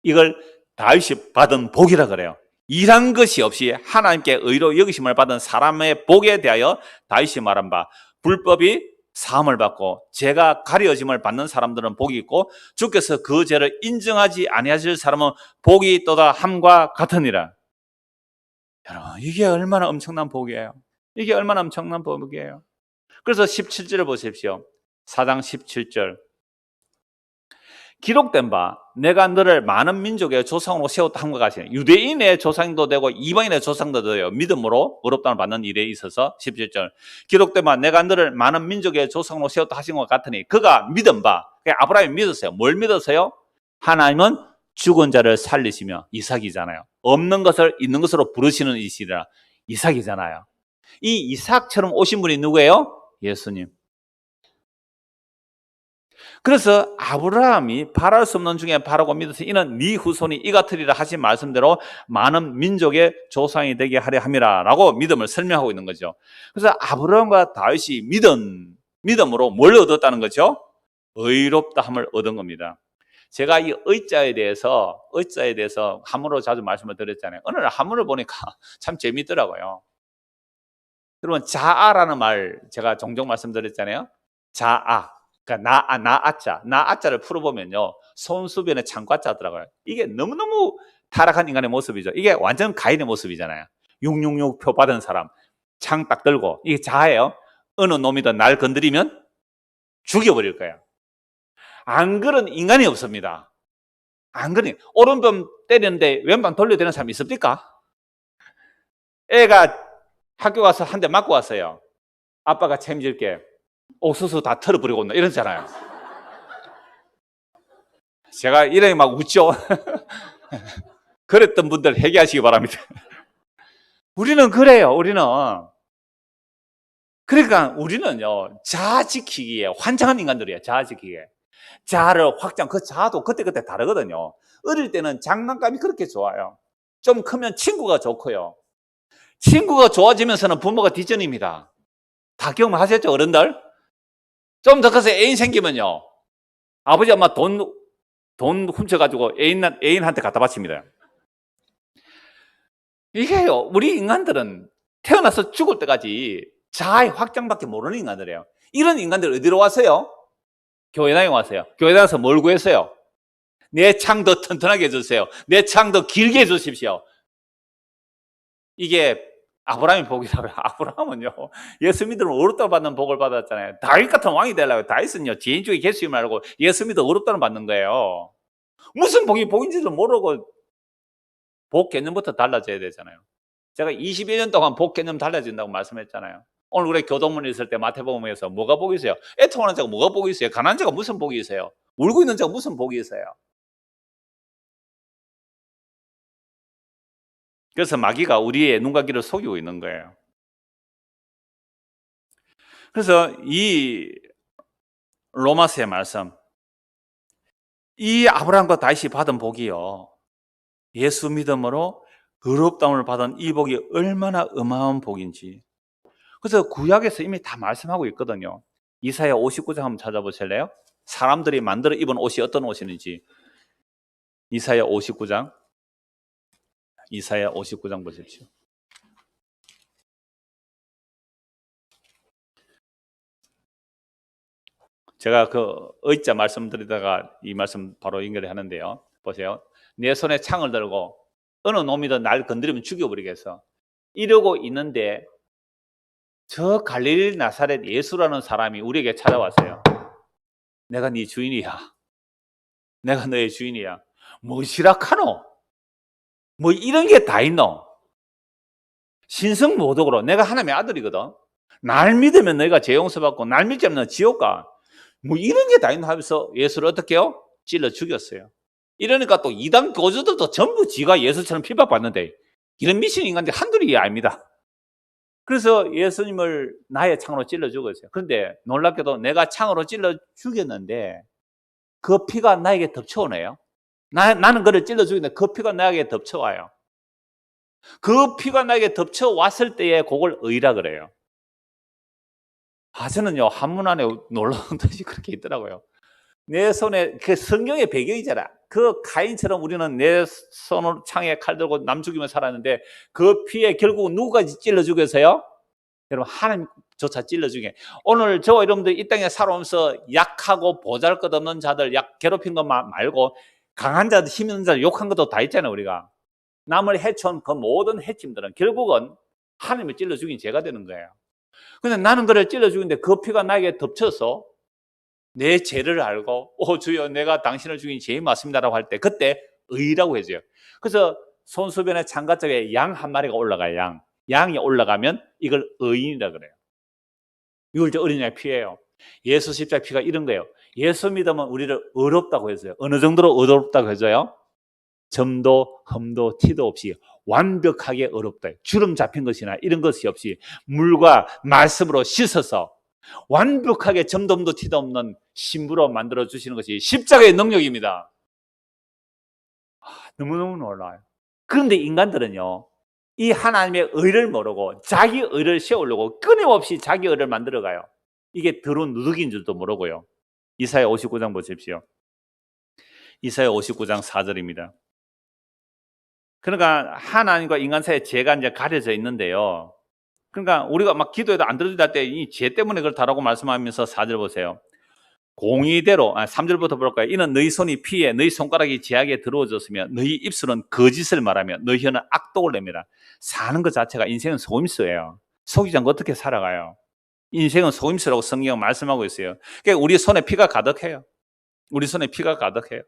이걸 다윗이 받은 복이라 그래요. 일한 것이 없이 하나님께 의로 여기심을 받은 사람의 복에 대하여 다윗이 말한 바 불법이 사함을 받고 죄가 가려짐을 받는 사람들은 복이 있고 주께서 그 죄를 인정하지 아니하실 사람은 복이 있도다 함과 같으니라. 여러분 이게 얼마나 엄청난 복이에요. 이게 얼마나 엄청난 복이에요. 그래서 17절을 보십시오. 4장 17절. 기록된 바 내가 너를 많은 민족의 조상으로 세웠다 함과 같이 유대인의 조상도 되고 이방인의 조상도 되어 믿음으로 의롭다를 받는 일에 있어서 17절 기록된 바 내가 너를 많은 민족의 조상으로 세웠다 하신 것 같으니 그가 믿은 바 아브라함이 믿었어요. 뭘 믿었어요? 하나님은 죽은 자를 살리시며 이삭이잖아요. 없는 것을 있는 것으로 부르시는 이시라 이삭이잖아요. 이 이삭처럼 오신 분이 누구예요? 예수님. 그래서 아브라함이 바랄 수 없는 중에 바라고 믿어서 이는 네 후손이 이 같으리라 하신 말씀대로 많은 민족의 조상이 되게 하려 함이라 라고 믿음을 설명하고 있는 거죠. 그래서 아브라함과 다윗이 믿음으로 뭘 얻었다는 거죠? 의롭다함을 얻은 겁니다. 제가 이 의자에 대해서 한문으로 자주 말씀을 드렸잖아요. 어느 날 한문을 보니까 참 재밌더라고요. 여러분 자아라는 말 제가 종종 말씀드렸잖아요. 자아. 그러니까 나아자를 풀어보면요. 손수변의 창과자더라고요. 이게 너무너무 타락한 인간의 모습이죠. 이게 완전 가인의 모습이잖아요. 666표 받은 사람 창 딱 들고 이게 자아예요. 어느 놈이든 날 건드리면 죽여버릴 거예요. 안 그런 인간이 없습니다. 안 그런 오른편 때리는데 왼편 돌려대는 사람이 있습니까? 애가 학교 가서 한 대 맞고 왔어요. 아빠가 책임질게. 옥수수 다 털어버리고 온다 이러잖아요. 제가 이러니 막 웃죠. 그랬던 분들 회개하시기 바랍니다. 우리는 그래요. 그러니까 우리는요, 자아 지키기에 환장한 인간들이에요. 자아 지키기에. 자아를 확장, 그 자아도 그때그때 다르거든요. 어릴 때는 장난감이 그렇게 좋아요. 좀 크면 친구가 좋고요. 친구가 좋아지면서는 부모가 뒷전입니다. 다 경험하셨죠, 어른들? 좀 더 커서 애인 생기면요. 아버지, 엄마 돈 훔쳐가지고 애인한테 갖다 바칩니다. 이게요, 우리 인간들은 태어나서 죽을 때까지 자아의 확장밖에 모르는 인간들이에요. 이런 인간들 어디로 왔어요? 교회당에 왔어요. 교회당에서 뭘 구했어요? 내 창 더 튼튼하게 해주세요. 내 창 더 길게 해주십시오. 이게 아브라함의 복이라고요. 아브라함은요, 예수 믿으면 어렵다고 받는 복을 받았잖아요. 다윗 같은 왕이 되려고. 다윗은요, 지인 중에 개수이 말고 예수 믿어 어렵다는 받는 거예요. 무슨 복이 복인지도 모르고 복 개념부터 달라져야 되잖아요. 제가 20여 년 동안 복 개념 달라진다고 말씀했잖아요. 오늘 우리 교동문에 있을 때 마태복음에서 뭐가 복이 있어요? 애통하는 자가 뭐가 복이 있어요? 가난한 자가 무슨 복이 있어요? 울고 있는 자가 무슨 복이 있어요? 그래서 마귀가 우리의 눈과 귀를 속이고 있는 거예요. 그래서 이 로마서의 말씀, 이 아브라함과 다윗이 받은 복이요, 예수 믿음으로 의롭다움을 받은 이 복이 얼마나 어마어마한 복인지. 그래서 구약에서 이미 다 말씀하고 있거든요. 이사야 59장 한번 찾아보실래요? 사람들이 만들어 입은 옷이 어떤 옷이는지. 이사야 59장 보십시오. 제가 그 의자 말씀드리다가 이 말씀 바로 연결해 하는데요. 보세요. 내 손에 창을 들고 어느 놈이든 날 건드리면 죽여버리겠어. 이러고 있는데 저 갈릴리 나사렛 예수라는 사람이 우리에게 찾아왔어요. 내가 네 주인이야. 내가 너의 주인이야. 뭐시락하노? 뭐 이런 게 다 있노? 신성모독으로 내가 하나님의 아들이거든. 날 믿으면 너희가 죄 용서받고 날 믿지 않으면 지옥 가. 뭐 이런 게 다 있나 하면서 예수를 어떻게 해요? 찔러 죽였어요. 이러니까 또 이단 교주들도 전부 지가 예수처럼 핍박받는데 이런 미신 인간들이 한둘이 아닙니다. 그래서 예수님을 나의 창으로 찔러 죽였어요. 그런데 놀랍게도 내가 창으로 찔러 죽였는데 그 피가 나에게 덮쳐오네요. 나는 그를 찔러 죽였는데 그 피가 나에게 덮쳐와요. 그 피가 나에게 덮쳐왔을 때에 그걸 의라 그래요. 저는요, 한문 안에 놀라운 뜻이 그렇게 있더라고요. 내 손에, 그 성경의 배경이잖아. 그 가인처럼 우리는 내 손으로 창에 칼 들고 남 죽이며 살았는데 그 피에 결국은 누구까지 찔러 죽여서요? 여러분, 하나님조차 찔러 죽여. 오늘 저와 여러분들 이 땅에 살아오면서 약하고 보잘것없는 자들, 괴롭힌 것 말고 강한 자들, 힘 있는 자들 욕한 것도 다 있잖아요, 우리가. 남을 해쳐온 그 모든 해침들은 결국은 하나님을 찔러 죽인 죄가 되는 거예요. 근데 나는 그를 찔러 죽이는데 그 피가 나에게 덮쳐서 내 죄를 알고 주여 내가 당신을 죽인 죄인 맞습니다라고 할 때 그때 의라고 해줘요. 그래서 손수변의 창가쪽에 양 한 마리가 올라가요. 양이 올라가면 이걸 의인이라 그래요. 이걸 어린 양의 피예요. 예수 십자가 피가 이런 거예요. 예수 믿으면 우리를 의롭다고 해줘요. 어느 정도로 의롭다고 해줘요? 점도 흠도 티도 없이 완벽하게 의롭다. 주름 잡힌 것이나 이런 것이 없이 물과 말씀으로 씻어서 완벽하게 점도 흠도 티도 없는 신부로 만들어 주시는 것이 십자가의 능력입니다. 너무너무 놀라워요. 그런데 인간들은요, 이 하나님의 의를 모르고 자기 의를 세우려고 끊임없이 자기 의를 만들어가요. 이게 더러운 누더기인 줄도 모르고요. 이사야 59장 보십시오. 이사야 59장 4절입니다. 그러니까 하나님과 인간 사이에 죄가 이제 가려져 있는데요. 그러니까 우리가 막 기도해도 안 들어줄 때 이 죄 때문에 그렇다라고 말씀하면서 4절 보세요. 공의대로 3절부터 볼까요? 이는 너희 손이 피에 너희 손가락이 죄악에 들어오졌으며 너희 입술은 거짓을 말하며 너희 혀는 악독을 냅니다. 사는 것 자체가 인생은 속임수예요. 속이지 않고 어떻게 살아가요? 인생은 속임수라고 성경은 말씀하고 있어요. 그러니까 우리 손에 피가 가득해요. 우리 손에 피가 가득해요.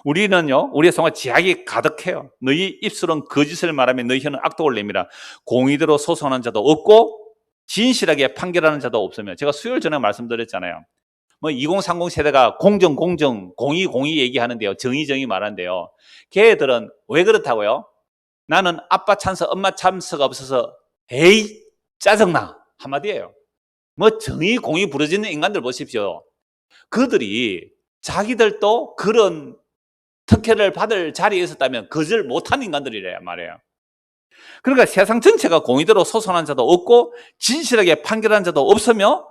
우리는요, 우리의 손에 죄악이 가득해요. 너희 입술은 거짓을 말하며 너희 혀는 악독을 내밀어 공의대로 소송하는 자도 없고 진실하게 판결하는 자도 없으며, 제가 수요일 전에 말씀드렸잖아요. 뭐 2030 세대가 공정, 공의 얘기하는데요. 정의 말하는데요. 걔들은 왜 그렇다고요? 나는 아빠 찬스, 엄마 찬스가 없어서 에이 짜증나 한마디예요. 뭐 정의, 공의 부러지는 인간들 보십시오. 그들이 자기들도 그런 특혜를 받을 자리에 있었다면 거절 못한 인간들이래요 말이에요. 그러니까 세상 전체가 공의대로 소송한 자도 없고 진실하게 판결한 자도 없으며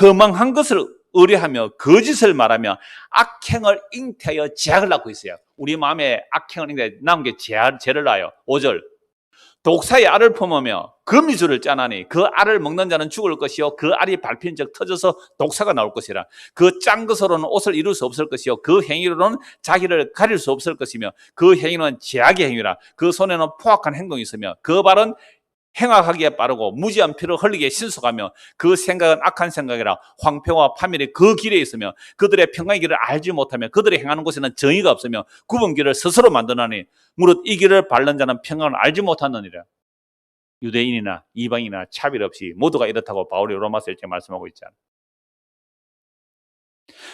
허망한 것을 의뢰하며 거짓을 말하며 악행을 잉태하여 죄악을 낳고 있어요. 우리 마음에 악행을 잉태하여 낳은 게 죄를 낳아요. 5절 독사의 알을 품으며 거미줄을 짜나니 그 알을 먹는 자는 죽을 것이요 그 알이 밟힌 적 터져서 독사가 나올 것이라. 그 짠 것으로는 옷을 이룰 수 없을 것이요 그 행위로는 자기를 가릴 수 없을 것이며 그 행위는 죄악의 행위라. 그 손에는 포악한 행동이 있으며 그 발은 행악하기에 빠르고 무지한 피를 흘리기에 신속하며 그 생각은 악한 생각이라. 황폐와 파멸이 그 길에 있으며 그들의 평강의 길을 알지 못하며 그들이 행하는 곳에는 정의가 없으며 굽은 길을 스스로 만드나니 무릇 이 길을 밟는 자는 평강을 알지 못하느니라. 유대인이나 이방인이나 차별 없이 모두가 이렇다고 바울이 로마서 1장에 말씀하고 있잖아요.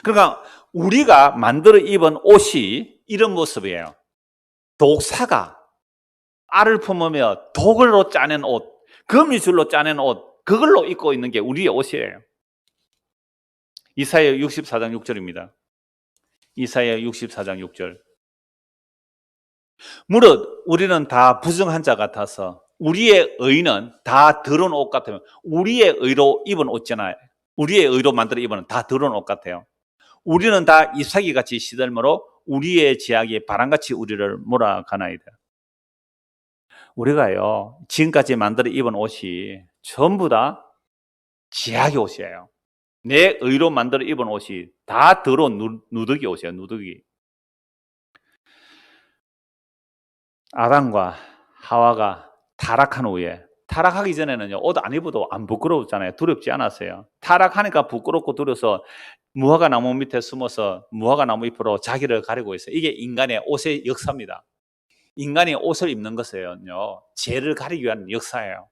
그러니까 우리가 만들어 입은 옷이 이런 모습이에요. 독사가 알을 품으며 독을로 짜낸 옷, 거미줄로 짜낸 옷, 그걸로 입고 있는 게 우리의 옷이에요. 이사야 64장 6절입니다. 이사야 64장 6절. 무릇 우리는 다 부정한 자 같아서 우리의 의는 다 더러운 옷 같아요. 우리의 의로 입은 옷잖아요. 우리의 의로 만들어 입은 다 더러운 옷 같아요. 우리는 다 잎사귀같이 시들므로 우리의 죄악이 바람같이 우리를 몰아가나이다. 우리가요, 지금까지 만들어 입은 옷이 전부 다 죄악의 옷이에요. 내 의로 만들어 입은 옷이 다 더러운 누더기 옷이에요, 누더기. 아담과 하와가 타락한 후에, 타락하기 전에는요, 옷 안 입어도 안 부끄러웠잖아요. 두렵지 않았어요. 타락하니까 부끄럽고 두려워서 무화과 나무 밑에 숨어서 무화과 나무 잎으로 자기를 가리고 있어요. 이게 인간의 옷의 역사입니다. 인간이 옷을 입는 것은요, 죄를 가리기 위한 역사예요.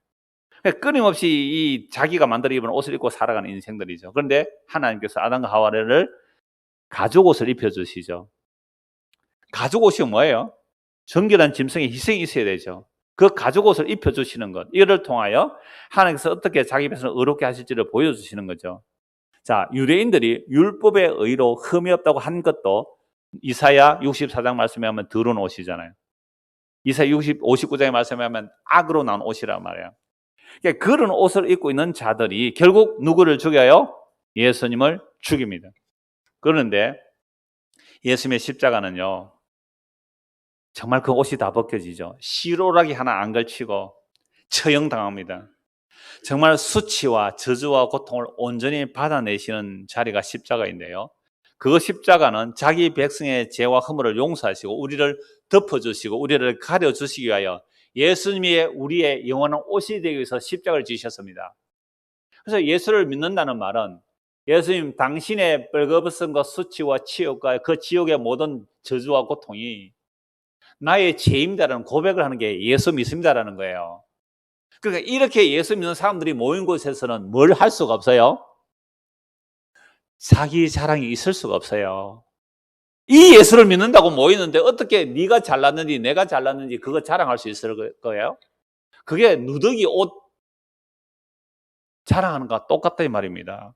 끊임없이 이 자기가 만들어 입은 옷을 입고 살아가는 인생들이죠. 그런데 하나님께서 아담과 하와를 가죽 옷을 입혀주시죠. 가죽 옷이 뭐예요? 정결한 짐승의 희생이 있어야 되죠. 그 가죽 옷을 입혀주시는 것, 이를 통하여 하나님께서 어떻게 자기 백성을 의롭게 하실지를 보여주시는 거죠. 자, 유대인들이 율법의 의로 흠이 없다고 한 것도 이사야 64장 말씀에 하면 더러운 옷이잖아요. 이사야 59장의 말씀에 하면 악으로 나온 옷이란 말이에요. 그러니까 그런 옷을 입고 있는 자들이 결국 누구를 죽여요? 예수님을 죽입니다. 그런데 예수님의 십자가는요, 정말 그 옷이 다 벗겨지죠. 시로라기 하나 안 걸치고 처형당합니다. 정말 수치와 저주와 고통을 온전히 받아내시는 자리가 십자가인데요, 그 십자가는 자기 백성의 죄와 허물을 용서하시고 우리를 덮어주시고 우리를 가려주시기 위하여 예수님이 우리의 영원한 옷이 되기 위해서 십자가를 지셨습니다. 그래서 예수를 믿는다는 말은 예수님 당신의 벌거벗음과 수치와 치욕과 그 지옥의 모든 저주와 고통이 나의 죄입니다라는 고백을 하는 게 예수 믿습니다라는 거예요. 그러니까 이렇게 예수 믿는 사람들이 모인 곳에서는 뭘 할 수가 없어요? 자기 자랑이 있을 수가 없어요. 이 예수를 믿는다고 모이는데 어떻게 네가 잘났는지 내가 잘났는지 그거 자랑할 수 있을 거예요? 그게 누더기 옷 자랑하는 것과 똑같다 이 말입니다.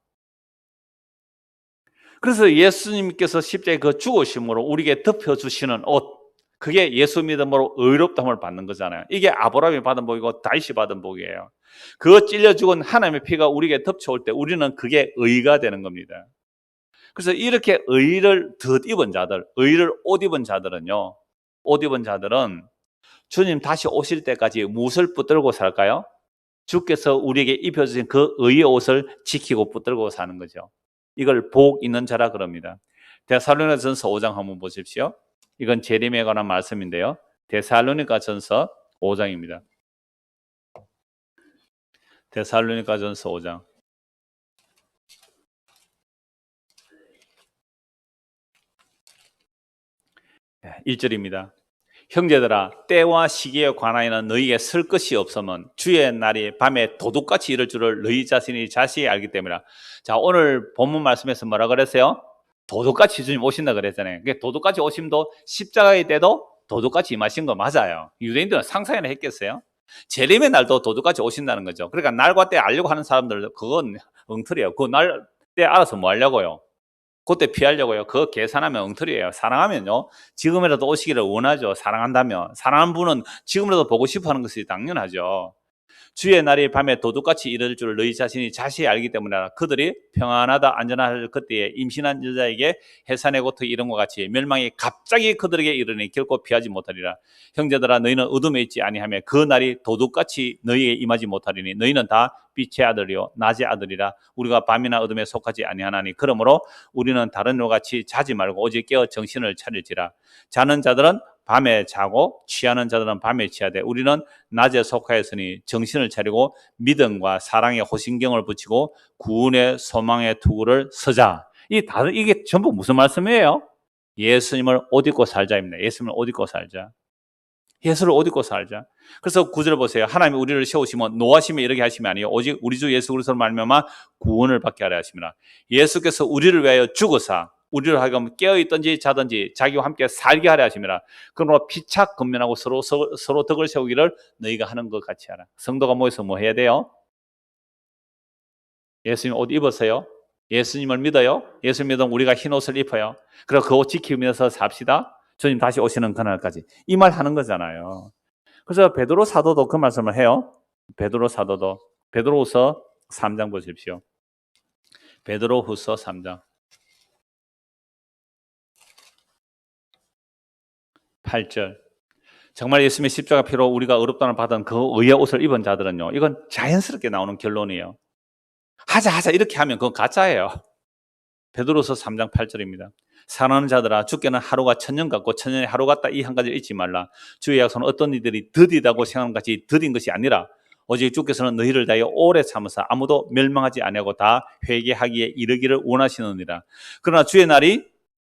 그래서 예수님께서 십자가에 그 죽으심으로 우리에게 덮여주시는 옷, 그게 예수 믿음으로 의롭다함을 받는 거잖아요. 이게 아브라함이 받은 복이고 다윗이 받은 복이에요. 그 찔려 죽은 하나님의 피가 우리에게 덮쳐올 때 우리는 그게 의가 되는 겁니다. 그래서 이렇게 의를 덧입은 자들, 의를 옷 입은 자들은요, 옷 입은 자들은 주님 다시 오실 때까지 무엇을 붙들고 살까요? 주께서 우리에게 입혀주신 그 의의 옷을 지키고 붙들고 사는 거죠. 이걸 복 있는 자라 그럽니다. 데살로니가전서 5장 한번 보십시오. 이건 재림에 관한 말씀인데요. 데살로니가전서 5장입니다. 데살로니가전서 5장. 1절입니다. 형제들아, 때와 시기에 관하여는 너희에게 쓸 것이 없으면 주의 날이 밤에 도둑같이 이를 줄을 너희 자신이 자세히 알기 때문이라. 자, 오늘 본문 말씀에서 뭐라 그랬어요? 도둑같이 주님 오신다 그랬잖아요. 그러니까 도둑같이 오심도 십자가의 때도 도둑같이 임하신 거 맞아요. 유대인들은 상상이나 했겠어요? 재림의 날도 도둑같이 오신다는 거죠. 그러니까 날과 때 알려고 하는 사람들 그건 엉터리예요. 그 날 때 알아서 뭐 하려고요? 그때 피하려고요. 그거 계산하면 엉터리예요. 사랑하면요, 지금이라도 오시기를 원하죠. 사랑한다면. 사랑하는 분은 지금이라도 보고 싶어 하는 것이 당연하죠. 주의 날이 밤에 도둑같이 이를 줄 너희 자신이 자세히 알기 때문이라. 그들이 평안하다 안전할 그때에 임신한 여자에게 해산의 고통 이름과 같이 멸망이 갑자기 그들에게 이르니 결코 피하지 못하리라. 형제들아, 너희는 어둠에 있지 아니하며 그 날이 도둑같이 너희에게 임하지 못하리니 너희는 다 빛의 아들이요 낮의 아들이라. 우리가 밤이나 어둠에 속하지 아니하나니 그러므로 우리는 다른 것 같이 자지 말고 오직 깨어 정신을 차릴지라. 자는 자들은 밤에 자고 취하는 자들은 밤에 취하되 우리는 낮에 속하였으니 정신을 차리고 믿음과 사랑의 호신경을 붙이고 구원의 소망의 투구를 서자. 이게 전부 무슨 말씀이에요? 예수님을 옷 입고 살자입니다. 예수님을 옷 입고 살자. 예수를 옷 입고 살자. 그래서 9절 보세요. 하나님이 우리를 세우시면 노하시며 이렇게 하시면 아니에요. 오직 우리 주 예수 그리스도로 말미암아 구원을 받게 하려 하십니다. 예수께서 우리를 위하여 죽으사 우리를 하여금 깨어있든지 자든지 자기와 함께 살게 하려 하십니다. 그러므로 피착 근면하고 서로 덕을 세우기를 너희가 하는 것 같이 하라. 성도가 모여서 뭐 해야 돼요? 예수님 옷 입었어요. 예수님을 믿어요. 예수님 믿으면 우리가 흰 옷을 입어요. 그리고 그 옷 지키면서 삽시다. 주님 다시 오시는 그날까지. 이 말 하는 거잖아요. 그래서 베드로 사도도 그 말씀을 해요. 베드로 사도도. 베드로후서 3장 보십시오. 베드로후서 3장 8절. 정말 예수님의 십자가 피로 우리가 의롭다는 받은 그 의의 옷을 입은 자들은요, 이건 자연스럽게 나오는 결론이에요. 하자 이렇게 하면 그건 가짜예요. 베드로서 3장 8절입니다. 사랑하는 자들아, 주께는 하루가 천년 같고 천년이 하루 같다 이 한 가지를 잊지 말라. 주의 약속은 어떤 이들이 더디다고 생각하는 것이 더딘 것이 아니라 오직 주께서는 너희를 다하여 오래 참으사 아무도 멸망하지 아니하고 다 회개하기에 이르기를 원하시느니라. 그러나 주의 날이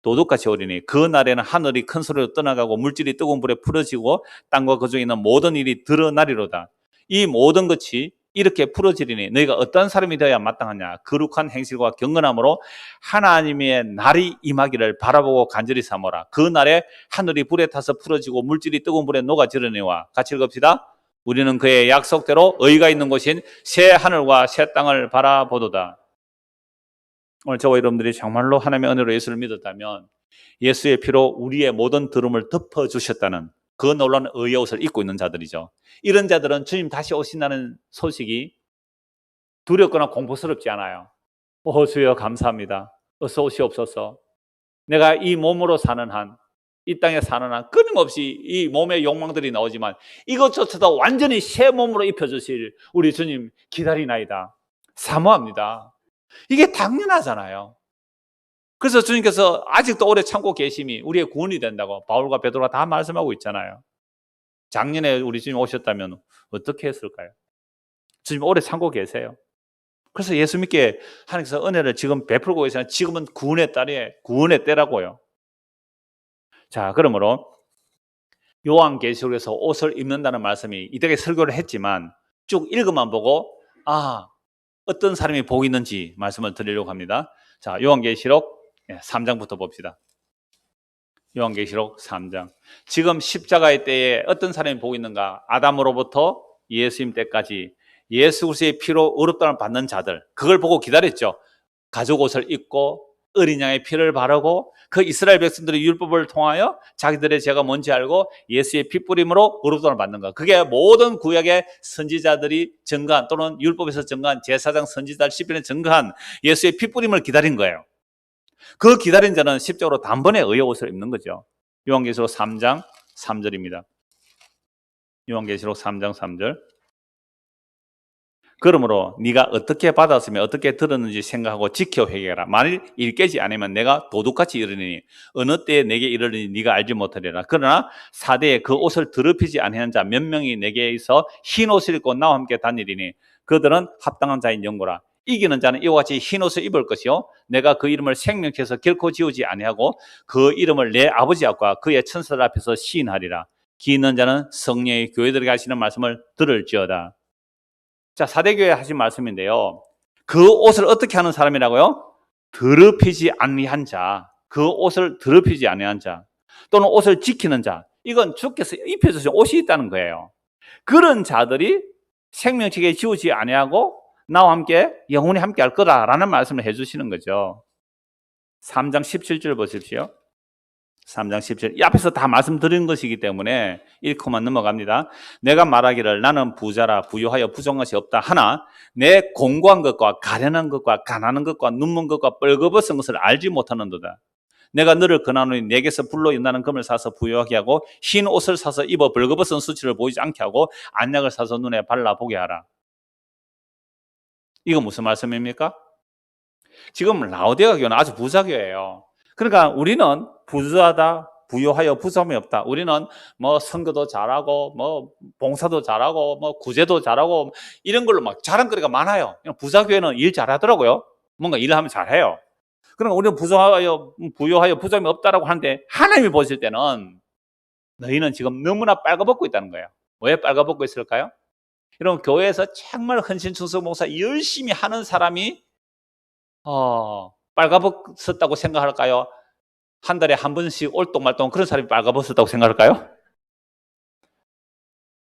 도둑같이 오리니 그 날에는 하늘이 큰 소리로 떠나가고 물질이 뜨거운 불에 풀어지고 땅과 그 중에 있는 모든 일이 드러나리로다. 이 모든 것이 이렇게 풀어지리니 너희가 어떤 사람이 되어야 마땅하냐? 거룩한 행실과 경건함으로 하나님의 날이 임하기를 바라보고 간절히 삼어라. 그 날에 하늘이 불에 타서 풀어지고 물질이 뜨거운 불에 녹아지르니와. 같이 읽읍시다. 우리는 그의 약속대로 의가 있는 곳인 새 하늘과 새 땅을 바라보도다. 오늘 저와 여러분들이 정말로 하나님의 은혜로 예수를 믿었다면 예수의 피로 우리의 모든 더러움을 덮어주셨다는 그 놀라운 의의 옷을 입고 있는 자들이죠. 이런 자들은 주님 다시 오신다는 소식이 두렵거나 공포스럽지 않아요. 주여 감사합니다. 어서 오시옵소서. 내가 이 몸으로 사는 한, 이 땅에 사는 한 끊임없이 이 몸의 욕망들이 나오지만 이것조차도 완전히 새 몸으로 입혀주실 우리 주님 기다리나이다. 사모합니다. 이게 당연하잖아요. 그래서 주님께서 아직도 오래 참고 계심이 우리의 구원이 된다고 바울과 베드로가 다 말씀하고 있잖아요. 작년에 우리 주님 오셨다면 어떻게 했을까요? 주님 오래 참고 계세요. 그래서 예수 믿게 하나님께서 은혜를 지금 베풀고 계시는 지금은 구원의 때라고요. 자, 그러므로 요한계시록에서 옷을 입는다는 말씀이 이때까지 설교를 했지만 쭉 읽어만 보고 어떤 사람이 복이 있는지 말씀을 드리려고 합니다. 자, 요한계시록 3장부터 봅시다. 요한계시록 3장. 지금 십자가의 때에 어떤 사람이 복이 있는가? 아담으로부터 예수님 때까지 예수 그리스도의 피로 의롭다함을 받는 자들, 그걸 보고 기다렸죠. 가죽 옷을 입고 어린 양의 피를 바르고 그 이스라엘 백성들의 율법을 통하여 자기들의 죄가 뭔지 알고 예수의 피 뿌림으로 의롭다함을 받는 것. 그게 모든 구약의 선지자들이 증거한, 또는 율법에서 증거한, 제사장 선지자 시편에 증거한 예수의 피 뿌림을 기다린 거예요. 그 기다린 자는 십자가로 단번에 의의 옷을 입는 거죠. 요한계시록 3장 3절입니다. 요한계시록 3장 3절. 그러므로 네가 어떻게 받았으며 어떻게 들었는지 생각하고 지켜 회개하라. 만일 일깨지 않으면 내가 도둑같이 이르리니 어느 때에 내게 이르리니 네가 알지 못하리라. 그러나 사대에 그 옷을 더럽히지 아니하는 자 몇 명이 내게서 흰 옷을 입고 나와 함께 다니리니 그들은 합당한 자인 영고라. 이기는 자는 이와 같이 흰 옷을 입을 것이요 내가 그 이름을 생명케서 결코 지우지 아니하고 그 이름을 내 아버지 앞과 그의 천사들 앞에서 시인하리라. 기 있는 자는 성령의 교회들에게 하시는 말씀을 들을지어다. 자, 사대교회 하신 말씀인데요. 그 옷을 어떻게 하는 사람이라고요? 더럽히지 아니한 자, 그 옷을 더럽히지 아니한 자, 또는 옷을 지키는 자, 이건 주께서 입혀주신 옷이 있다는 거예요. 그런 자들이 생명책에 지우지 아니하고 나와 함께 영원히 함께 할 거다라는 말씀을 해주시는 거죠. 3장 17절 보십시오. 3장 17절. 이 앞에서 다 말씀드린 것이기 때문에 읽고만 넘어갑니다. 내가 말하기를 나는 부자라 부유하여 부족한 것이 없다 하나 내 공고한 것과 가련한 것과 가난한 것과 눈먼 것과 뻘거벗은 것을 알지 못하는도다. 내가 너를 권하노니 내게서 불로 연다는 금을 사서 부유하게 하고 흰 옷을 사서 입어 벌거벗은 수치를 보이지 않게 하고 안약을 사서 눈에 발라보게 하라. 이거 무슨 말씀입니까? 지금 라오디게아 교회는 아주 부자 교회예요. 그러니까 우리는 부자다, 부유하여 부족함이 없다. 우리는 뭐 선거도 잘하고 뭐 봉사도 잘하고 뭐 구제도 잘하고 이런 걸로 막 자랑거리가 많아요. 부자 교회는 일 잘하더라고요. 뭔가 일을 하면 잘해요. 그러니까 우리는 부유하여 부족함이 없다라고 하는데 하나님이 보실 때는 너희는 지금 너무나 빨가벗고 있다는 거예요. 왜 빨가벗고 있을까요? 여러분 교회에서 정말 헌신충성봉사 열심히 하는 사람이 빨가벗었다고 생각할까요? 한 달에 한 번씩 올똥말똥 그런 사람이 빨가벗었다고 생각할까요?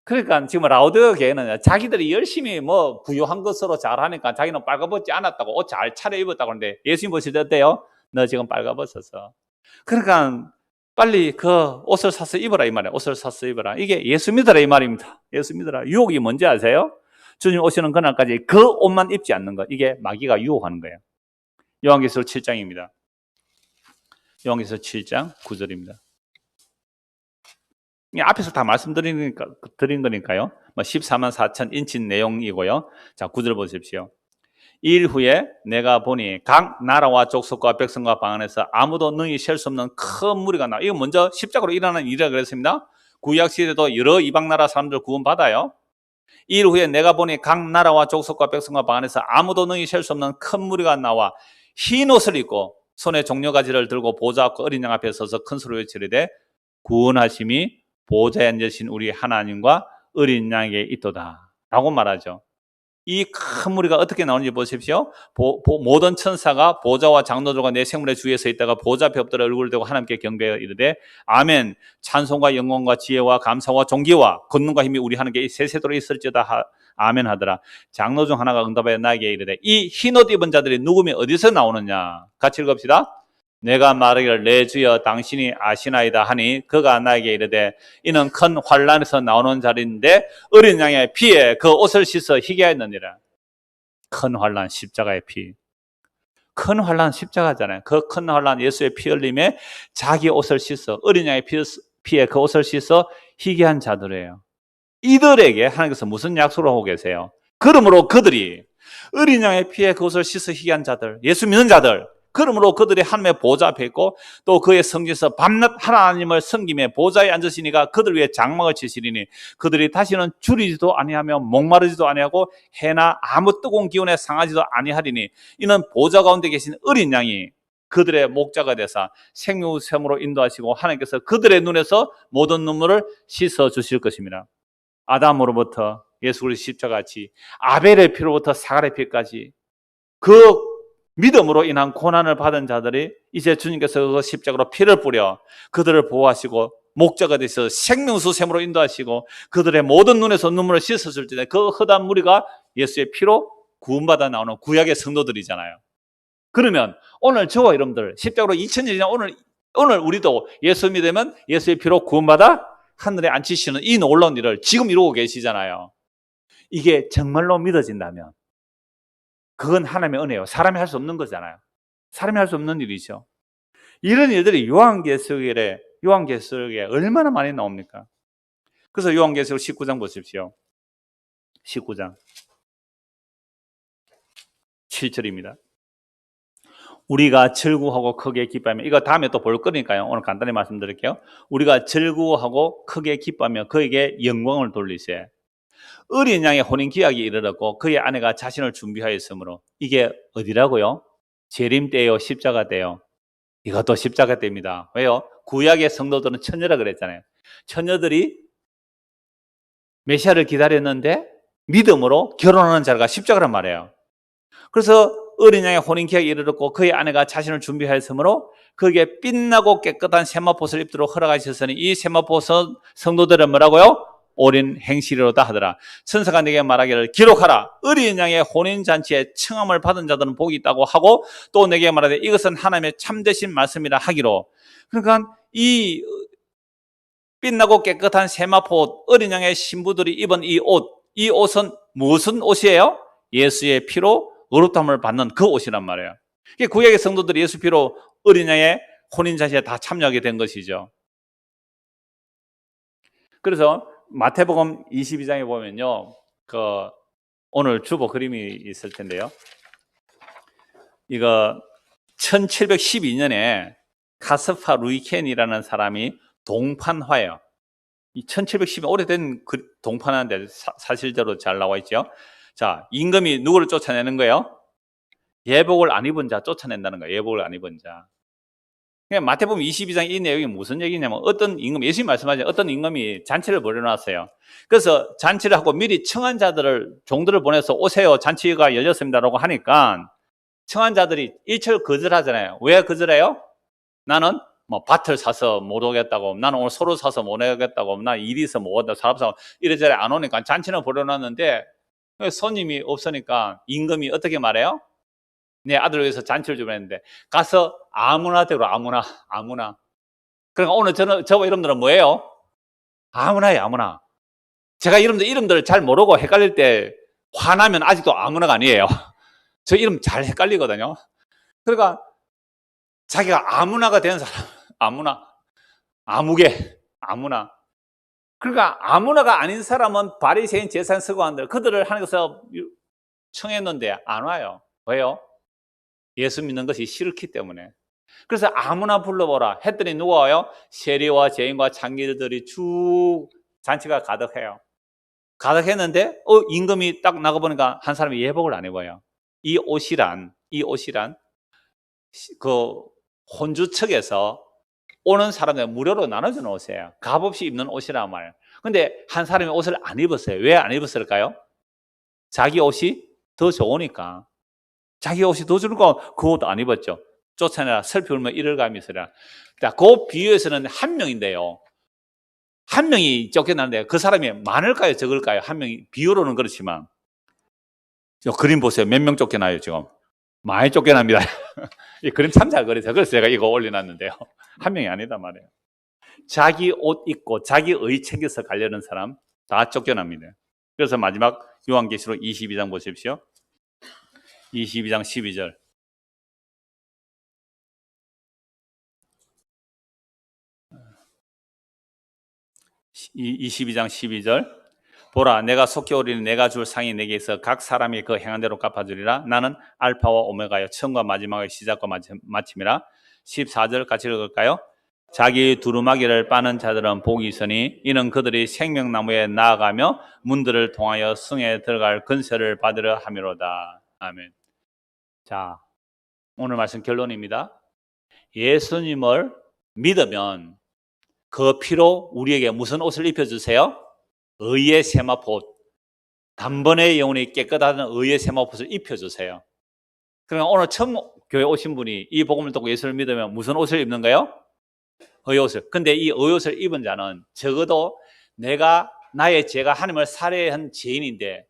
그러니까 지금 라오디게아 교회는 자기들이 열심히 뭐 부유한 것으로 잘하니까 자기는 빨가벗지 않았다고 옷 잘 차려입었다고 하는데 예수님 보실 때 어때요? 너 지금 빨가벗었어. 그러니까 빨리 그 옷을 사서 입어라 이 말이에요. 옷을 사서 입어라. 이게 예수 믿어라 이 말입니다. 예수 믿어라. 유혹이 뭔지 아세요? 주님 오시는 그날까지 그 옷만 입지 않는 것. 이게 마귀가 유혹하는 거예요. 요한계시록 7장입니다. 요한계시록 7장 9절입니다. 앞에서 다 말씀드린 거니까요. 14만 4천 인친 내용이고요. 자, 9절 보십시오. 일 후에 내가 보니 각 나라와 족속과 백성과 방 안에서 아무도 능히 셀 수 없는 큰 무리가 나와. 이거 먼저 십자가로 일어나는 일이라 그랬습니다. 구약 시대도 여러 이방 나라 사람들 구원받아요. 일 후에 내가 보니 각 나라와 족속과 백성과 방 안에서 아무도 능히 셀 수 없는 큰 무리가 나와 흰 옷을 입고 손에 종려가지를 들고 보좌 앞과 어린 양 앞에 서서 큰 소리로 외치되 구원하심이 보좌에 앉으신 우리 하나님과 어린 양에게 있도다 라고 말하죠. 이 큰 무리가 어떻게 나오는지 보십시오. 모든 천사가 보좌와 장로들과 내 생물의 주위에 서 있다가 보좌 앞에 엎드려 얼굴을 대고 하나님께 경배하여 이르되 아멘 찬송과 영광과 지혜와 감사와 존귀와 권능과 힘이 우리 하나님께 세세도록 있을지어다 아멘 하더라. 장로 중 하나가 응답하여 나에게 이르되 이 흰옷 입은 자들이 누구며 어디서 나오느냐. 같이 읽읍시다. 내가 말하기를 내 주여 당신이 아시나이다 하니 그가 나에게 이르되 이는 큰 환란에서 나오는 자리인데 어린 양의 피에 그 옷을 씻어 희게 하였느니라. 큰 환란 십자가의 피. 큰 환란 십자가잖아요. 그 큰 환란 예수의 피 흘림에 자기 옷을 씻어 어린 양의 피에 그 옷을 씻어 희게 한 자들이에요. 이들에게 하나님께서 무슨 약속을 하고 계세요? 그러므로 그들이 어린 양의 피에 그 옷을 씻어 희게 한 자들, 예수 믿는 자들, 그러므로 그들이 하나님의 보좌 앞에 있고 또 그의 성지에서 밤낮 하나님을 섬기며 보좌에 앉으시니까 그들 위해 장막을 치시리니 그들이 다시는 줄이지도 아니하며 목마르지도 아니하고 해나 아무 뜨거운 기운에 상하지도 아니하리니 이는 보좌 가운데 계신 어린 양이 그들의 목자가 되사 생명샘으로 인도하시고 하나님께서 그들의 눈에서 모든 눈물을 씻어 주실 것입니다. 아담으로부터 예수 그리스도 십자가같이 아벨의 피로부터 사갈의 피까지 그 믿음으로 인한 고난을 받은 자들이 이제 주님께서 그 십자가로 피를 뿌려 그들을 보호하시고 목자가 되셔서 생명수샘으로 인도하시고 그들의 모든 눈에서 눈물을 씻어줄 때 그 허다한 무리가 예수의 피로 구원받아 나오는 구약의 성도들이잖아요. 그러면 오늘 저와 여러분들 십자가로 2000년 전 오늘 우리도 예수 믿으면 예수의 피로 구원받아 하늘에 앉히시는 이 놀라운 일을 지금 이루고 계시잖아요. 이게 정말로 믿어진다면 그건 하나님의 은혜예요. 사람이 할 수 없는 거잖아요. 사람이 할 수 없는 일이죠. 이런 일들이 요한계시록에 얼마나 많이 나옵니까? 그래서 요한계시록 19장 보십시오. 19장 7절입니다. 우리가 즐거워하고 크게 기뻐하며, 이거 다음에 또 볼 거니까요. 오늘 간단히 말씀드릴게요. 우리가 즐거워하고 크게 기뻐하며 그에게 영광을 돌리세. 어린 양의 혼인 기약이 이르렀고 그의 아내가 자신을 준비하였으므로 이게 어디라고요? 재림 때요, 십자가 때요? 이것도 십자가 때입니다. 왜요? 구약의 성도들은 처녀라 그랬잖아요. 처녀들이 메시아를 기다렸는데 믿음으로 결혼하는 자가 십자가란 말이에요. 그래서 어린 양의 혼인 기약이 이르렀고 그의 아내가 자신을 준비하였으므로 그에게 빛나고 깨끗한 세마포옷을 입도록 허락하셨으니 이 세마포옷 성도들은 뭐라고요? 올인 행실이로다 하더라. 천사가 내게 말하기를 기록하라. 어린 양의 혼인잔치에 청함을 받은 자들은 복이 있다고 하고 또 내게 말하되 이것은 하나님의 참되신 말씀이라 하기로. 그러니까 이 빛나고 깨끗한 세마포옷, 어린 양의 신부들이 입은 이 옷은 무슨 옷이에요? 예수의 피로 의롭다함을 받는 그 옷이란 말이에요. 구약의 성도들이 예수 피로 어린 양의 혼인잔치에 다 참여하게 된 것이죠. 그래서 마태복음 22장에 보면요, 오늘 주보 그림이 있을 텐데요. 이거 1712년에 카스파 루이켄이라는 사람이 동판화예요. 이 1710년 오래된 동판화인데 사실대로 잘 나와 있죠. 자, 임금이 누구를 쫓아내는 거예요? 예복을 안 입은 자 쫓아낸다는 거예요. 예복을 안 입은 자. 마태복음 22장 이 내용이 무슨 얘기냐면 어떤 임금, 예수님 말씀하신 어떤 임금이 잔치를 벌여놨어요. 그래서 잔치를 하고 미리 청한 자들을, 종들을 보내서 오세요. 잔치가 열렸습니다라고 하니까 청한 자들이 일철 거절하잖아요. 왜 거절해요? 나는 뭐 밭을 사서 못 오겠다고, 나는 오늘 소를 사서 못 오겠다고, 나 일이 있어 못 온다, 사람 사서 이래저래 안 오니까 잔치는 벌여놨는데 손님이 없으니까 임금이 어떻게 말해요? 내 아들을 위해서 잔치를 좀 했는데 가서 아무나 되고 아무나. 그러니까 오늘 저와 여러분들은 뭐예요? 아무나예요, 아무나. 제가 이름들 잘 모르고 헷갈릴 때 화나면 아직도 아무나가 아니에요. 저 이름 잘 헷갈리거든요. 그러니까 자기가 아무나가 된 사람, 아무나, 아무개, 아무나. 그러니까 아무나가 아닌 사람은 바리새인 제사장 서기관들 그들을 하나님께서 청했는데 안 와요. 왜요? 예수 믿는 것이 싫기 때문에. 그래서 아무나 불러보라 했더니 누가 와요? 세리와 죄인과 창기들이 쭉 잔치가 가득해요. 가득했는데 임금이 딱 나가보니까 한 사람이 예복을 안 입어요. 이 옷이란 그 혼주 측에서 오는 사람들 무료로 나눠주는 옷이에요. 값없이 입는 옷이란 말이에요. 근데 한 사람이 옷을 안 입었어요. 왜 안 입었을까요? 자기 옷이 더 좋으니까. 자기 옷이 더 좋으니까 그 옷 안 입었죠. 쫓아내라 슬피 울며 이를 감이 있으라. 그 비유에서는 한 명인데요. 한 명이 쫓겨나는데 그 사람이 많을까요? 적을까요? 한 명이 비유로는 그렇지만 저 그림 보세요. 몇 명 쫓겨나요 지금? 많이 쫓겨납니다. 이 그림 참 잘 그려서 그래서 제가 이거 올려놨는데요. 한 명이 아니다 말이에요. 자기 옷 입고 자기 의 챙겨서 가려는 사람 다 쫓겨납니다. 그래서 마지막 요한계시록 22장 보십시오. 22장 12절. 22장 12절. 보라, 내가 속히 오리니 내가 줄 상이 내게 있어 각 사람이 그 행한 대로 갚아주리라. 나는 알파와 오메가여 처음과 마지막의 시작과 마침이라. 14절 같이 읽을까요? 자기 두루마기를 빠는 자들은 복이 있으니 이는 그들이 생명나무에 나아가며 문들을 통하여 성에 들어갈 근세를 받으려 함이로다. 아멘. 자, 오늘 말씀 결론입니다. 예수님을 믿으면 그 피로 우리에게 무슨 옷을 입혀주세요? 의의 세마포, 단번에 영혼이 깨끗한 의의 세마포를 입혀주세요. 그러면 오늘 처음 교회 오신 분이 이 복음을 듣고 예수를 믿으면 무슨 옷을 입는가요? 의의 옷을. 근데 이 의의 옷을 입은 자는 적어도 나의 죄가 하나님을 살해한 죄인인데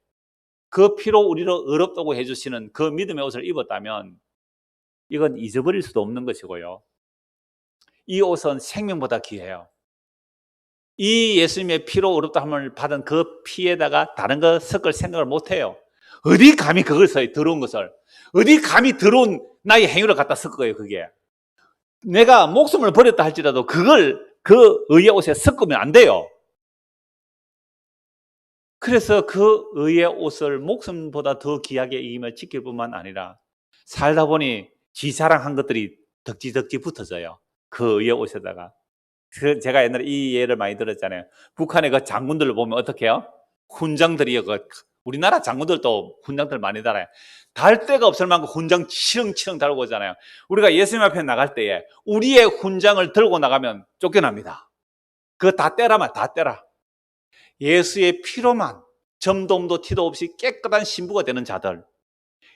그 피로 우리를 의롭다고 해주시는 그 믿음의 옷을 입었다면 이건 잊어버릴 수도 없는 것이고요. 이 옷은 생명보다 귀해요. 이 예수님의 피로 의롭다함을 받은 그 피에다가 다른 거 섞을 생각을 못해요. 어디 감히 그걸 써요? 더러운 것을. 어디 감히 더러운 나의 행위를 갖다 섞어요, 그게. 내가 목숨을 버렸다 할지라도 그걸 그 의의 옷에 섞으면 안 돼요. 그래서 그 의의 옷을 목숨보다 더 귀하게 이임을 지킬 뿐만 아니라 살다 보니 지 자랑한 것들이 덕지덕지 붙어져요. 그 의의 옷에다가. 제가 옛날에 이 예를 많이 들었잖아요. 북한의 그 장군들을 보면 어떻게 해요? 훈장들이 우리나라 장군들도 훈장들 많이 달아요. 달 데가 없을 만큼 훈장 치렁치렁 달고 오잖아요. 우리가 예수님 앞에 나갈 때에 우리의 훈장을 들고 나가면 쫓겨납니다. 그거 다 떼라면 다 떼라. 예수의 피로만 점dom도 티도 없이 깨끗한 신부가 되는 자들,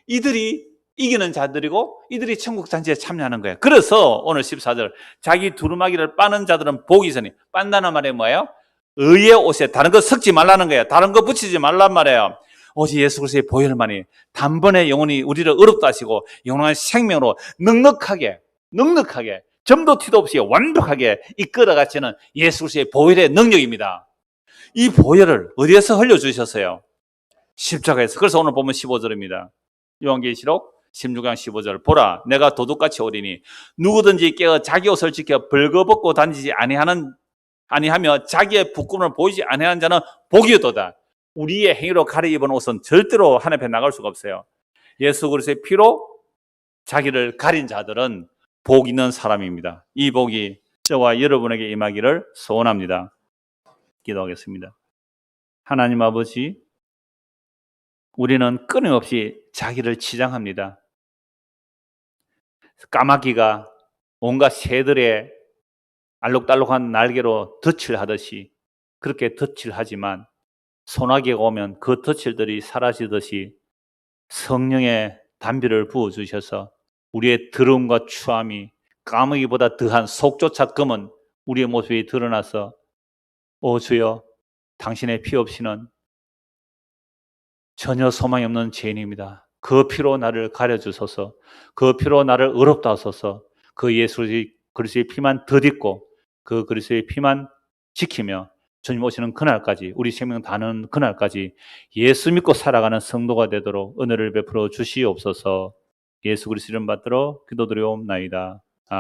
이들이 이기는 자들이고 이들이 천국 잔치에 참여하는 거예요. 그래서 오늘 14절, 자기 두루마기를 빠는 자들은 복이 있으니, 빤다는 말이 뭐예요? 의의 옷에 다른 거 섞지 말라는 거예요. 다른 거 붙이지 말란 말이에요. 오직 예수 그리스도의 보혈만이 단번에 영원히 우리를 의롭다 하시고 영원한 생명으로 넉넉하게 점도 티도 없이 완벽하게 이끌어가시는 예수 그리스도의 보혈의 능력입니다. 이 보혈을 어디에서 흘려주셨어요? 십자가에서. 그래서 오늘 보면 15절입니다. 요한계시록 16장 15절, 보라 내가 도둑같이 오리니 누구든지 깨어 자기 옷을 지켜 벌거벗고 다니지 아니하며 자기의 부끄러움을 보이지 아니하는 자는 복이 있도다. 우리의 행위로 가려입은 옷은 절대로 하늘 앞에 나갈 수가 없어요. 예수 그리스도의 피로 자기를 가린 자들은 복 있는 사람입니다. 이 복이 저와 여러분에게 임하기를 소원합니다. 기도하겠습니다. 하나님 아버지, 우리는 끊임없이 자기를 치장합니다. 까마귀가 온갖 새들의 알록달록한 날개로 덫을 하듯이 그렇게 덫을 하지만 소나기가 오면 그 덫들이 사라지듯이 성령의 단비를 부어주셔서 우리의 더러움과 추함이 까마귀보다 더한 속조차 검은 우리의 모습이 드러나서 오 주여, 당신의 피 없이는 전혀 소망이 없는 죄인입니다. 그 피로 나를 가려주소서. 그 피로 나를 의롭다 하소서. 그 예수 그리스도의 피만 덧입고 그 그리스도의 피만 지키며 주님 오시는 그날까지, 우리 생명 다는 그날까지 예수 믿고 살아가는 성도가 되도록 은혜를 베풀어 주시옵소서. 예수 그리스도 이름 받들어 기도드리옵나이다.